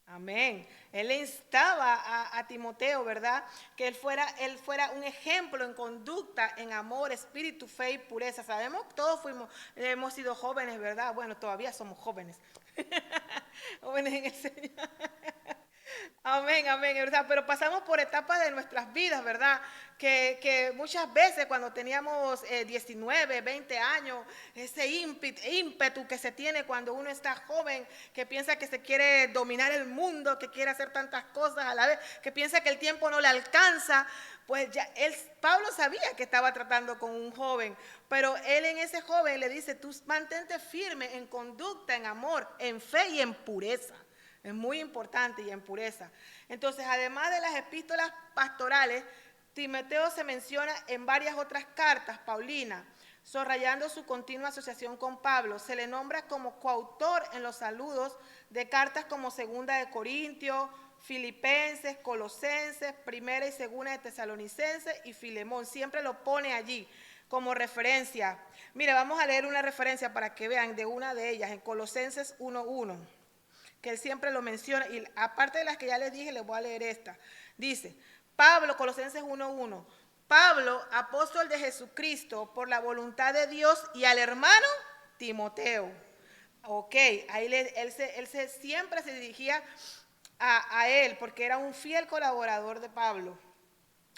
Amén. Él le instaba a Timoteo, ¿verdad? Que él fuera un ejemplo en conducta, en amor, espíritu, fe y pureza. Sabemos que todos hemos sido jóvenes, ¿verdad? Bueno, todavía somos jóvenes. Jóvenes en el Señor. Amén, amén, ¿verdad? Pero pasamos por etapas de nuestras vidas, ¿verdad? Que muchas veces cuando teníamos 19, 20 años, ese ímpetu que se tiene cuando uno está joven, que piensa que se quiere dominar el mundo, que quiere hacer tantas cosas a la vez, que piensa que el tiempo no le alcanza, pues ya Pablo sabía que estaba tratando con un joven, pero él en ese joven le dice, tú mantente firme en conducta, en amor, en fe y en pureza. Es muy importante y en pureza. Entonces, además de las epístolas pastorales, Timoteo se menciona en varias otras cartas paulinas, subrayando su continua asociación con Pablo. Se le nombra como coautor en los saludos de cartas como Segunda de Corintios, Filipenses, Colosenses, Primera y Segunda de Tesalonicenses y Filemón. Siempre lo pone allí como referencia. Mire, vamos a leer una referencia para que vean de una de ellas, en Colosenses 1:1. Que él siempre lo menciona, y aparte de las que ya les dije, les voy a leer esta. Dice, Pablo, Colosenses 1:1, Pablo, apóstol de Jesucristo, por la voluntad de Dios, y al hermano Timoteo. Ok, ahí él siempre se dirigía a él, porque era un fiel colaborador de Pablo.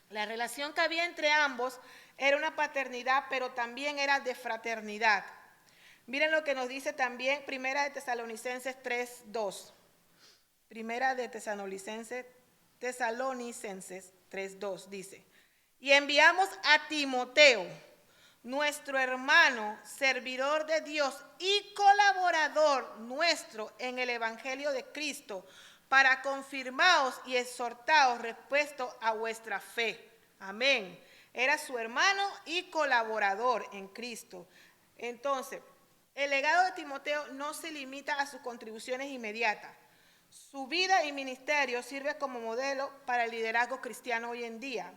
La relación que había entre ambos era una paternidad, pero también era de fraternidad. Miren lo que nos dice también Primera de Tesalonicenses 3:2. Primera de Tesalonicenses 3:2 dice, y enviamos a Timoteo, nuestro hermano, servidor de Dios y colaborador nuestro en el Evangelio de Cristo, para confirmaros y exhortaros respecto a vuestra fe. Amén. Era su hermano y colaborador en Cristo. Entonces, el legado de Timoteo no se limita a sus contribuciones inmediatas. Su vida y ministerio sirve como modelo para el liderazgo cristiano hoy en día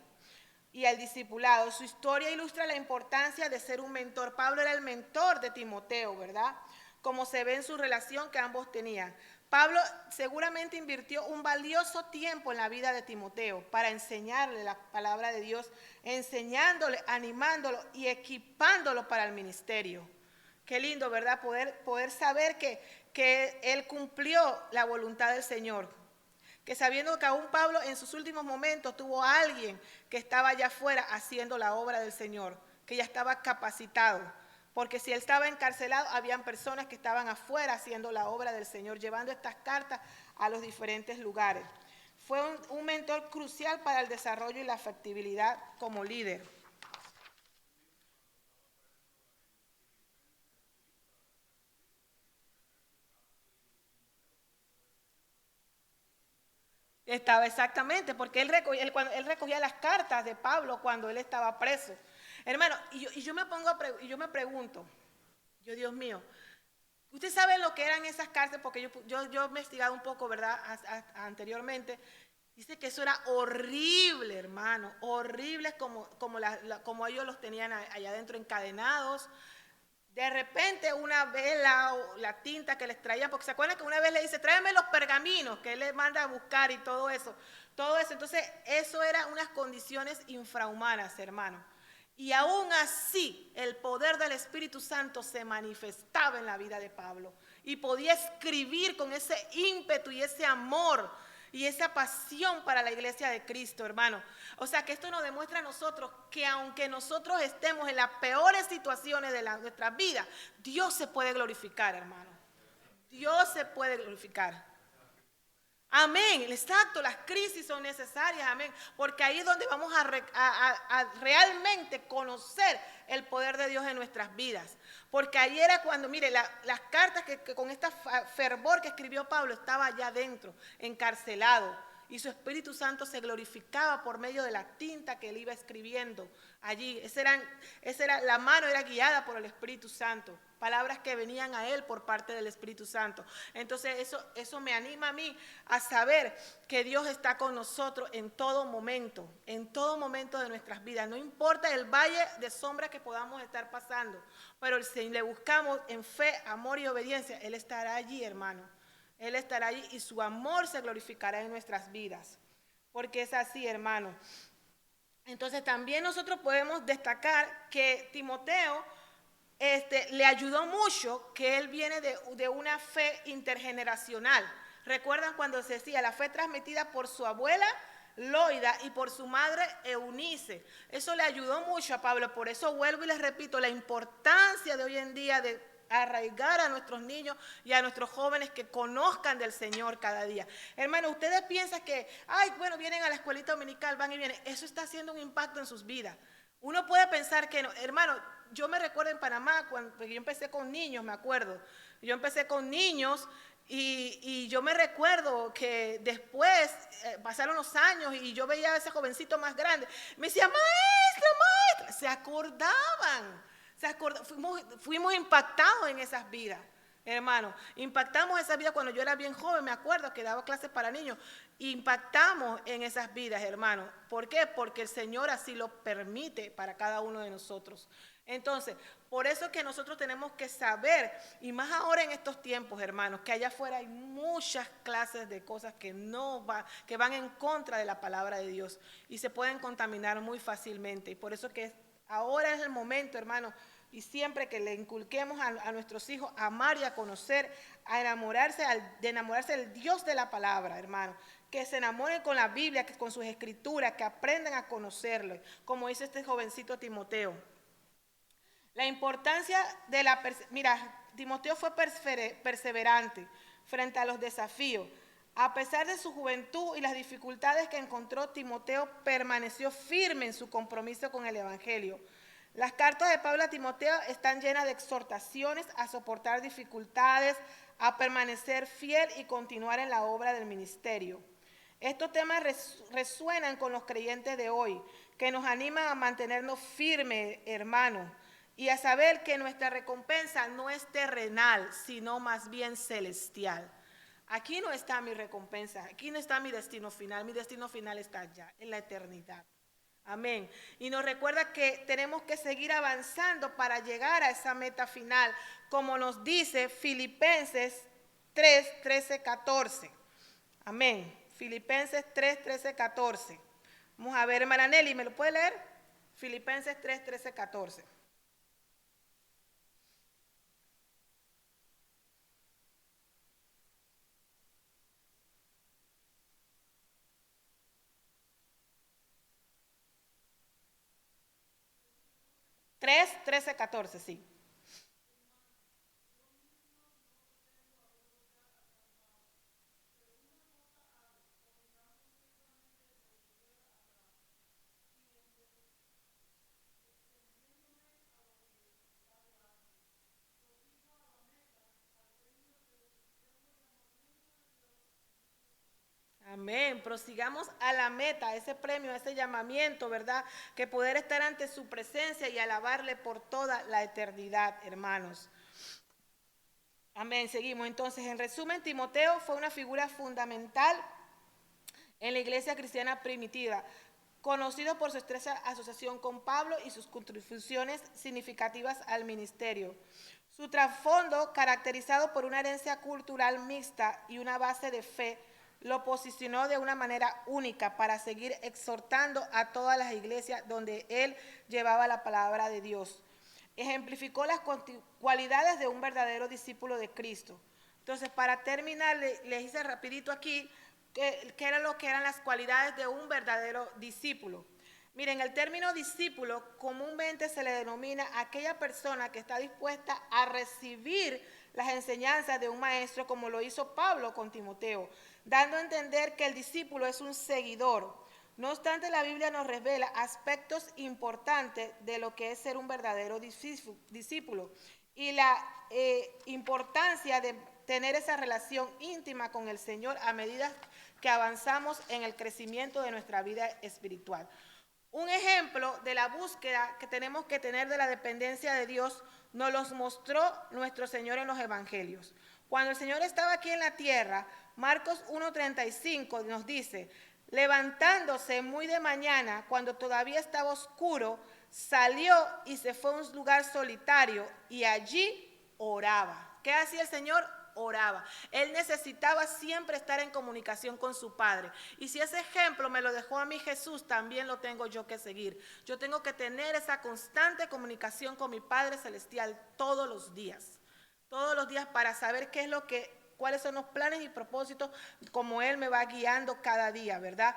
y al discipulado. Su historia ilustra la importancia de ser un mentor. Pablo era el mentor de Timoteo, ¿verdad? Como se ve en su relación que ambos tenían. Pablo seguramente invirtió un valioso tiempo en la vida de Timoteo para enseñarle la palabra de Dios, enseñándole, animándolo y equipándolo para el ministerio. Qué lindo, ¿verdad? Poder saber que él cumplió la voluntad del Señor. Que sabiendo que aún Pablo en sus últimos momentos tuvo a alguien que estaba allá afuera haciendo la obra del Señor, que ya estaba capacitado. Porque si él estaba encarcelado, habían personas que estaban afuera haciendo la obra del Señor, llevando estas cartas a los diferentes lugares. Fue un mentor crucial para el desarrollo y la factibilidad como líder. Estaba exactamente, porque él recogía las cartas de Pablo cuando él estaba preso. Hermano, yo me pregunto, Dios mío, ¿usted sabe lo que eran esas cárceles? Porque yo he investigado un poco, ¿verdad? Anteriormente. Dice que eso era horrible, hermano, horrible como ellos los tenían allá adentro encadenados. De repente una vela o la tinta que les traían, porque se acuerdan que una vez le dice, tráeme los pergaminos, que él les manda a buscar y todo eso. Entonces eso eran unas condiciones infrahumanas, hermano. Y aún así, el poder del Espíritu Santo se manifestaba en la vida de Pablo. Y podía escribir con ese ímpetu y ese amor y esa pasión para la iglesia de Cristo, hermano. O sea que esto nos demuestra a nosotros que aunque nosotros estemos en las peores situaciones de nuestras vidas, Dios se puede glorificar, hermano. Dios se puede glorificar. Amén, exacto, las crisis son necesarias, amén, porque ahí es donde vamos a realmente conocer el poder de Dios en nuestras vidas, porque ahí era cuando, mire, las cartas que con este fervor que escribió Pablo estaba allá adentro, encarcelado, y su Espíritu Santo se glorificaba por medio de la tinta que él iba escribiendo allí. La mano era guiada por el Espíritu Santo, palabras que venían a él por parte del Espíritu Santo. Entonces eso me anima a mí a saber que Dios está con nosotros en todo momento de nuestras vidas. No importa el valle de sombra que podamos estar pasando, pero si le buscamos en fe, amor y obediencia, Él estará allí, hermano. Él estará allí y su amor se glorificará en nuestras vidas. Porque es así, hermano. Entonces también nosotros podemos destacar que Timoteo le ayudó mucho, que él viene de una fe intergeneracional. ¿Recuerdan cuando se decía la fe transmitida por su abuela Loida y por su madre Eunice? Eso le ayudó mucho a Pablo. Por eso vuelvo y les repito la importancia de hoy en día de arraigar a nuestros niños y a nuestros jóvenes que conozcan del Señor cada día. Hermano, ustedes piensan que, vienen a la escuelita dominical, van y vienen. Eso está haciendo un impacto en sus vidas. Uno puede pensar que no. Hermano, yo me recuerdo en Panamá, cuando yo empecé con niños, me acuerdo. Yo empecé con niños y yo me recuerdo que después pasaron los años y yo veía a ese jovencito más grande. Me decía, maestra, se acordaban. Fuimos impactados en esas vidas, hermano. Impactamos esas vidas cuando yo era bien joven, me acuerdo que daba clases para niños. Impactamos en esas vidas, hermano. ¿Por qué? Porque el Señor así lo permite para cada uno de nosotros. Entonces, por eso es que nosotros tenemos que saber, y más ahora en estos tiempos, hermanos, que allá afuera hay muchas clases de cosas que van en contra de la palabra de Dios y se pueden contaminar muy fácilmente. Y por eso que ahora es el momento, hermano, y siempre que le inculquemos a nuestros hijos a amar y a conocer, a enamorarse del Dios de la palabra, hermano. Que se enamoren con la Biblia, con sus escrituras, que aprendan a conocerlo, como dice este jovencito Timoteo. La importancia de mira, Timoteo fue perseverante frente a los desafíos. A pesar de su juventud y las dificultades que encontró, Timoteo permaneció firme en su compromiso con el Evangelio. Las cartas de Pablo a Timoteo están llenas de exhortaciones a soportar dificultades, a permanecer fiel y continuar en la obra del ministerio. Estos temas resuenan con los creyentes de hoy, que nos animan a mantenernos firmes, hermanos, y a saber que nuestra recompensa no es terrenal, sino más bien celestial. Aquí no está mi recompensa, aquí no está mi destino final está allá, en la eternidad. Amén. Y nos recuerda que tenemos que seguir avanzando para llegar a esa meta final, como nos dice Filipenses 3, 13, 14. Amén. Filipenses 3, 13, 14. Vamos a ver, hermana Nelly, ¿me lo puede leer? Filipenses 3, 13, 14. Tres, 13, 14, sí. Amén. Prosigamos a la meta, a ese premio, a ese llamamiento, ¿verdad? Que poder estar ante su presencia y alabarle por toda la eternidad, hermanos. Amén. Seguimos. Entonces, en resumen, Timoteo fue una figura fundamental en la iglesia cristiana primitiva, conocido por su estrecha asociación con Pablo y sus contribuciones significativas al ministerio. Su trasfondo, caracterizado por una herencia cultural mixta y una base de fe, lo posicionó de una manera única para seguir exhortando a todas las iglesias donde él llevaba la palabra de Dios. Ejemplificó las cualidades de un verdadero discípulo de Cristo. Entonces, para terminar, les hice rapidito aquí qué era lo que eran las cualidades de un verdadero discípulo. Miren, el término discípulo comúnmente se le denomina a aquella persona que está dispuesta a recibir las enseñanzas de un maestro, como lo hizo Pablo con Timoteo, dando a entender que el discípulo es un seguidor. No obstante, la Biblia nos revela aspectos importantes de lo que es ser un verdadero discípulo y la importancia de tener esa relación íntima con el Señor a medida que avanzamos en el crecimiento de nuestra vida espiritual. Un ejemplo de la búsqueda que tenemos que tener de la dependencia de Dios nos los mostró nuestro Señor en los evangelios. Cuando el Señor estaba aquí en la tierra, Marcos 1:35 nos dice: levantándose muy de mañana, cuando todavía estaba oscuro, salió y se fue a un lugar solitario y allí oraba. ¿Qué hacía el Señor? Oraba. Él necesitaba siempre estar en comunicación con su Padre. Y si ese ejemplo me lo dejó a mí Jesús, también lo tengo yo que seguir. Yo tengo que tener esa constante comunicación con mi Padre Celestial todos los días. Todos los días, para saber qué es lo que, cuáles son los planes y propósitos, como Él me va guiando cada día, ¿verdad?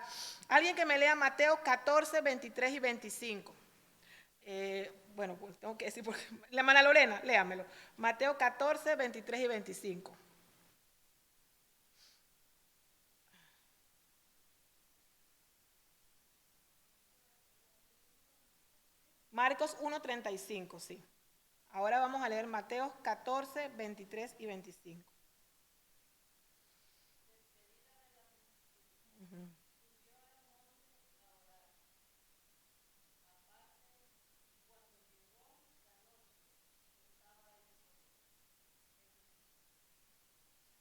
Alguien que me lea Mateo 14, 23 y 25. Bueno, pues tengo que decir, porque la hermana Lorena, léamelo. Mateo 14, 23 y 25. Marcos 1:35, sí. Ahora vamos a leer Mateo 14, 23 y 25. Uh-huh.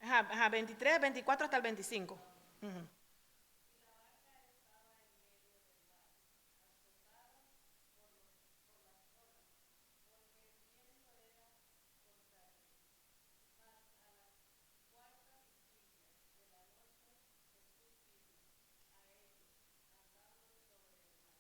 Ajá, 23, 24 hasta el 25. Uh-huh.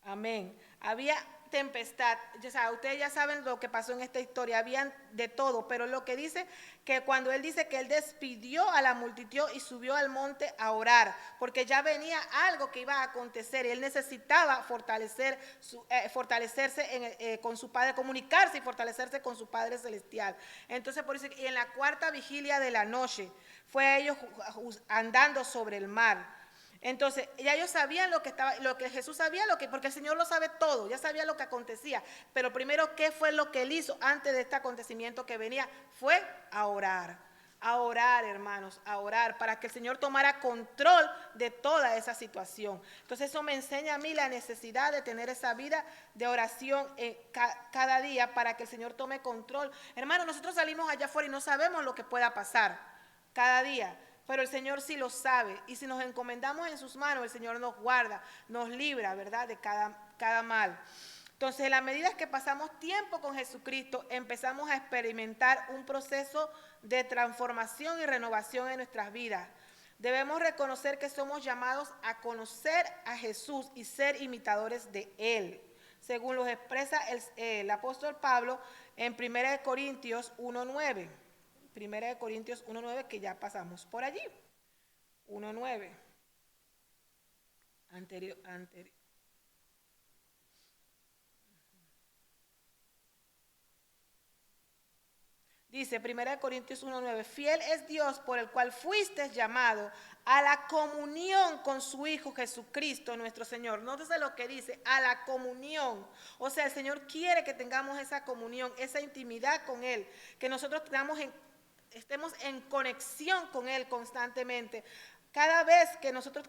Amén. Había tempestad, o sea, ustedes ya saben lo que pasó en esta historia, habían de todo, pero lo que dice que cuando él dice que él despidió a la multitud y subió al monte a orar, porque ya venía algo que iba a acontecer, y él necesitaba fortalecerse con su Padre, comunicarse y fortalecerse con su Padre Celestial. Entonces, por eso, y en la cuarta vigilia de la noche, fue ellos andando sobre el mar. Entonces, ya ellos sabían lo que Jesús sabía, porque el Señor lo sabe todo, ya sabía lo que acontecía. Pero primero, ¿qué fue lo que él hizo antes de este acontecimiento que venía? Fue a orar. a orar, hermanos, a orar, para que el Señor tomara control de toda esa situación. Entonces eso me enseña a mí la necesidad de tener esa vida de oración cada día para que el Señor tome control. Hermanos, nosotros salimos allá afuera y no sabemos lo que pueda pasar cada día, pero el Señor sí lo sabe, y si nos encomendamos en sus manos, el Señor nos guarda, nos libra, ¿verdad?, de cada mal. Entonces, en la medida que pasamos tiempo con Jesucristo, empezamos a experimentar un proceso de transformación y renovación en nuestras vidas. Debemos reconocer que somos llamados a conocer a Jesús y ser imitadores de Él, según lo expresa el apóstol Pablo en 1 Corintios 1:9. 1 Corintios 1:9, que ya pasamos por allí. 1:9. Anterior. Dice 1 Corintios 1:9, fiel es Dios por el cual fuiste llamado a la comunión con su Hijo Jesucristo nuestro Señor. Nótese lo que dice, a la comunión. O sea, el Señor quiere que tengamos esa comunión, esa intimidad con Él, que nosotros estemos en conexión con Él constantemente. Cada vez que nosotros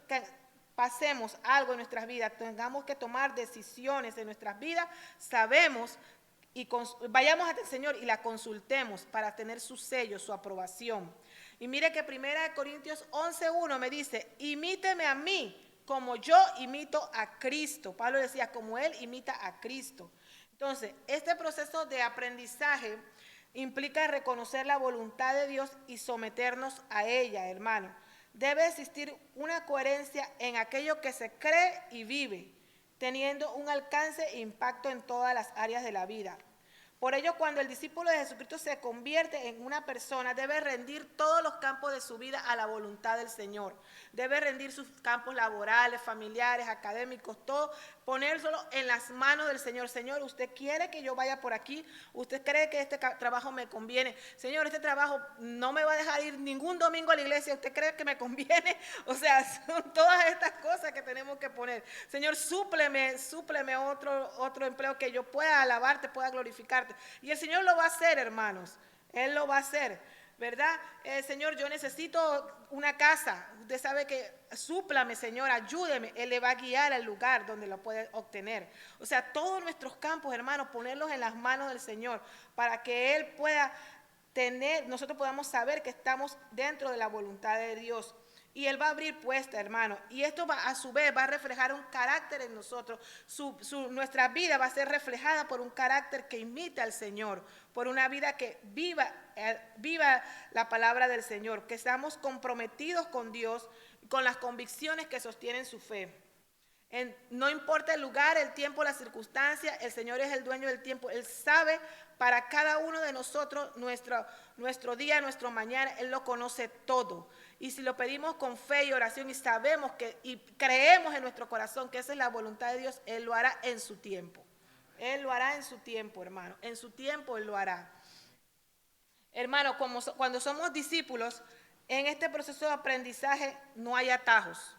pasemos algo en nuestras vidas, tengamos que tomar decisiones en nuestras vidas, sabemos y vayamos ante el Señor y la consultemos para tener su sello, su aprobación. Y mire que 1 Corintios 11:1 me dice, imíteme a mí como yo imito a Cristo. Pablo decía, como Él imita a Cristo. Entonces, este proceso de aprendizaje implica reconocer la voluntad de Dios y someternos a ella, hermano. Debe existir una coherencia en aquello que se cree y vive, teniendo un alcance e impacto en todas las áreas de la vida. Por ello, cuando el discípulo de Jesucristo se convierte en una persona, debe rendir todos los campos de su vida a la voluntad del Señor. Debe rendir sus campos laborales, familiares, académicos, todo, ponérselo en las manos del Señor. Señor, ¿usted quiere que yo vaya por aquí? ¿Usted cree que este trabajo me conviene? Señor, este trabajo no me va a dejar ir ningún domingo a la iglesia. ¿Usted cree que me conviene? O sea, son todas estas cosas que tenemos que poner. Señor, súpleme otro empleo que yo pueda alabarte, pueda glorificarte. Y el Señor lo va a hacer, hermanos. Él lo va a hacer, ¿verdad? Señor, yo necesito una casa. Usted sabe que súplame, Señor, ayúdeme. Él le va a guiar al lugar donde lo puede obtener. O sea, todos nuestros campos, hermanos, ponerlos en las manos del Señor para que Él pueda nosotros podamos saber que estamos dentro de la voluntad de Dios. Y Él va a abrir puertas, hermano. Y esto a su vez va a reflejar un carácter en nosotros. Nuestra vida va a ser reflejada por un carácter que imita al Señor, por una vida que viva la palabra del Señor, que estamos comprometidos con Dios, con las convicciones que sostienen su fe. No importa el lugar, el tiempo, la circunstancia, el Señor es el dueño del tiempo. Él sabe para cada uno de nosotros nuestro día, nuestro mañana. Él lo conoce todo. Y si lo pedimos con fe y oración y sabemos y creemos en nuestro corazón que esa es la voluntad de Dios, Él lo hará en su tiempo. Él lo hará en su tiempo, hermano. En su tiempo Él lo hará. Hermano, cuando somos discípulos, en este proceso de aprendizaje no hay atajos.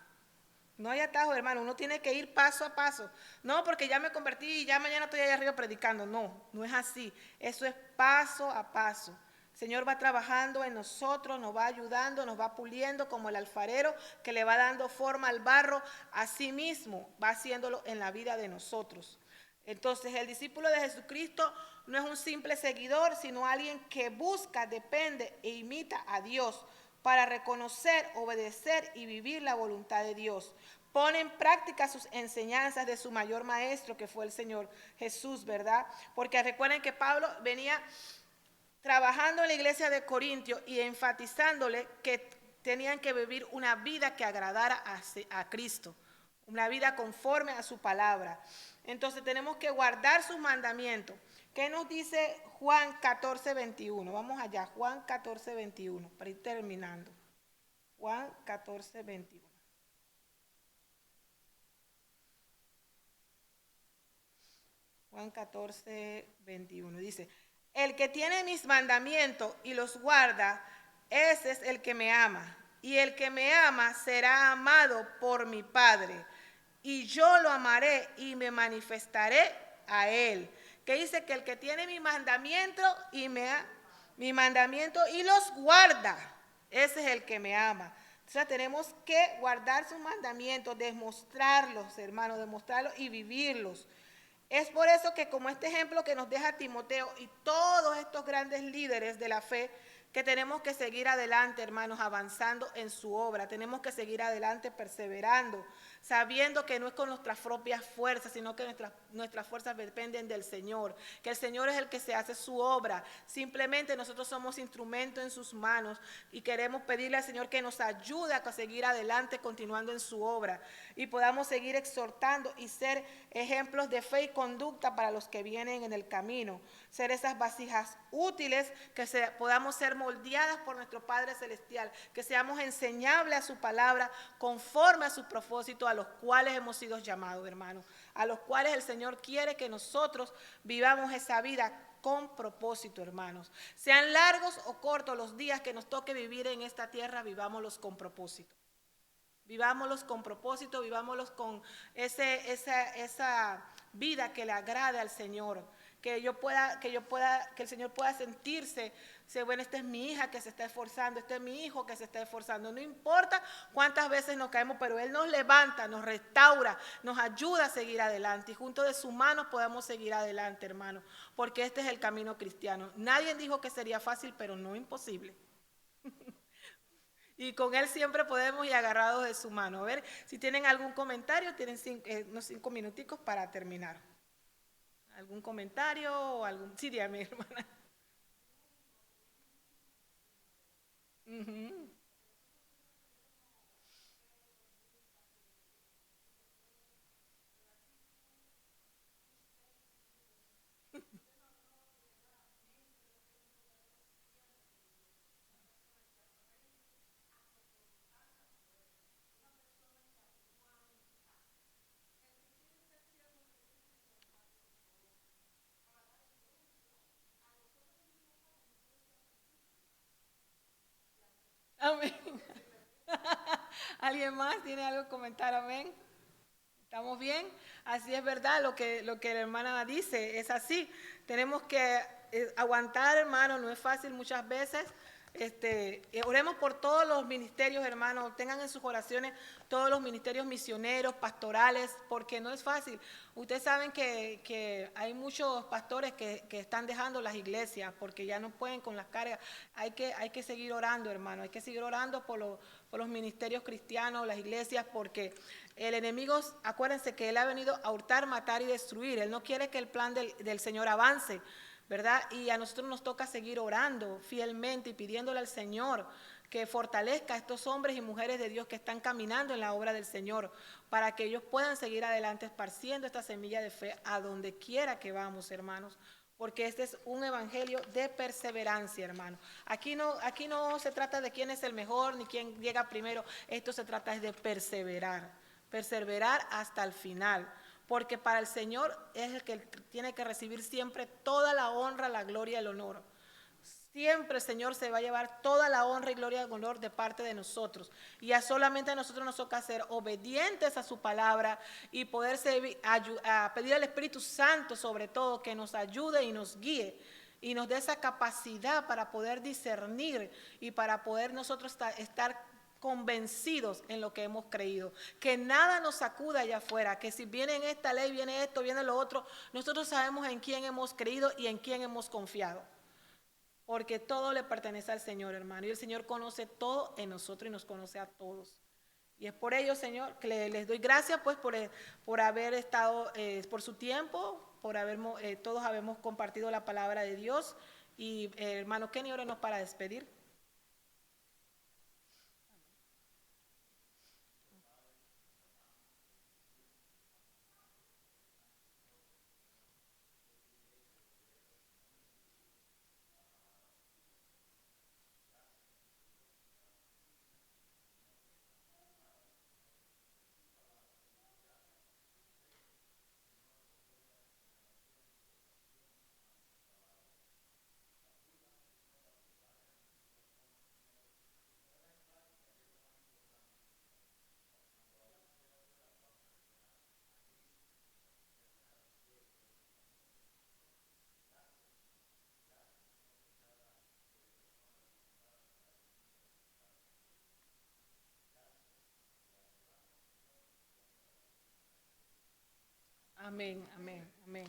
No hay atajo, hermano, uno tiene que ir paso a paso. No, porque ya me convertí y ya mañana estoy allá arriba predicando. No, no es así. Eso es paso a paso. El Señor va trabajando en nosotros, nos va ayudando, nos va puliendo como el alfarero que le va dando forma al barro. Así mismo va haciéndolo en la vida de nosotros. Entonces, el discípulo de Jesucristo no es un simple seguidor, sino alguien que busca, depende e imita a Dios para reconocer, obedecer y vivir la voluntad de Dios. Pone en práctica sus enseñanzas de su mayor maestro, que fue el Señor Jesús, ¿verdad? Porque recuerden que Pablo venía trabajando en la iglesia de Corintio y enfatizándole que tenían que vivir una vida que agradara a Cristo, una vida conforme a su palabra. Entonces tenemos que guardar sus mandamientos. ¿Qué nos dice Juan 14:21? Vamos allá, Juan 14:21, para ir terminando. Juan 14:21. Juan 14:21 dice, el que tiene mis mandamientos y los guarda, ese es el que me ama. Y el que me ama será amado por mi Padre. Y yo lo amaré y me manifestaré a él. Que dice que el que tiene mi mandamiento y me mi mandamiento y los guarda. Ese es el que me ama. O sea, tenemos que guardar sus mandamientos, demostrarlos, hermanos, demostrarlos y vivirlos. Es por eso que como este ejemplo que nos deja Timoteo y todos estos grandes líderes de la fe, que tenemos que seguir adelante, hermanos, avanzando en su obra. Tenemos que seguir adelante perseverando, sabiendo que no es con nuestras propias fuerzas, sino que nuestras fuerzas dependen del Señor, que el Señor es el que se hace su obra. Simplemente nosotros somos instrumentos en sus manos y queremos pedirle al Señor que nos ayude a seguir adelante continuando en su obra y podamos seguir exhortando y ser ejemplos de fe y conducta para los que vienen en el camino. Ser esas vasijas útiles, que podamos ser moldeadas por nuestro Padre Celestial, que seamos enseñables a su palabra conforme a su propósito a los cuales hemos sido llamados, hermanos, a los cuales el Señor quiere que nosotros vivamos esa vida con propósito, hermanos. Sean largos o cortos los días que nos toque vivir en esta tierra, vivámoslos con propósito. Vivámoslos con propósito, vivámoslos con esa vida que le agrade al Señor. Que el Señor pueda sentirse, bueno, esta es mi hija que se está esforzando, este es mi hijo que se está esforzando. No importa cuántas veces nos caemos, pero Él nos levanta, nos restaura, nos ayuda a seguir adelante. Y junto de su mano podamos seguir adelante, hermano, porque este es el camino cristiano. Nadie dijo que sería fácil, pero no imposible. Y con Él siempre podemos ir agarrados de su mano. A ver, si tienen algún comentario, tienen unos 5 minuticos para terminar. ¿Algún comentario o algún...? Sí, dígame, hermana. Amén. ¿Alguien más tiene algo que comentar? Amén. ¿Estamos bien? Así es verdad lo que la hermana dice, es así. Tenemos que aguantar, hermano, no es fácil muchas veces. Oremos por todos los ministerios, hermanos, tengan en sus oraciones todos los ministerios misioneros, pastorales, porque no es fácil. Ustedes saben que hay muchos pastores que están dejando las iglesias porque ya no pueden con las cargas. Hay que seguir orando, hermano, hay que seguir orando por los ministerios cristianos, las iglesias, porque el enemigo, acuérdense que él ha venido a hurtar, matar y destruir. Él no quiere que el plan del Señor avance, ¿verdad? Y a nosotros nos toca seguir orando fielmente y pidiéndole al Señor que fortalezca a estos hombres y mujeres de Dios que están caminando en la obra del Señor, para que ellos puedan seguir adelante esparciendo esta semilla de fe a donde quiera que vamos, hermanos, porque este es un evangelio de perseverancia, hermano. Aquí no se trata de quién es el mejor ni quién llega primero, esto se trata de perseverar hasta el final, porque para el Señor es el que tiene que recibir siempre toda la honra, la gloria y el honor. Siempre el Señor se va a llevar toda la honra y gloria y honor de parte de nosotros. Y ya solamente a nosotros nos toca ser obedientes a su palabra y poder a pedir al Espíritu Santo, sobre todo, que nos ayude y nos guíe y nos dé esa capacidad para poder discernir y para poder nosotros estar convencidos en lo que hemos creído, que nada nos sacuda allá afuera, que si viene en esta ley, viene esto, viene lo otro, nosotros sabemos en quién hemos creído y en quién hemos confiado, porque todo le pertenece al Señor, hermano, y el Señor conoce todo en nosotros y nos conoce a todos. Y es por ello, Señor, que les doy gracias pues por haber estado, por su tiempo, por todos habemos compartido la palabra de Dios. Y hermano Kenny, órenos para despedir. Amén, amén, amén.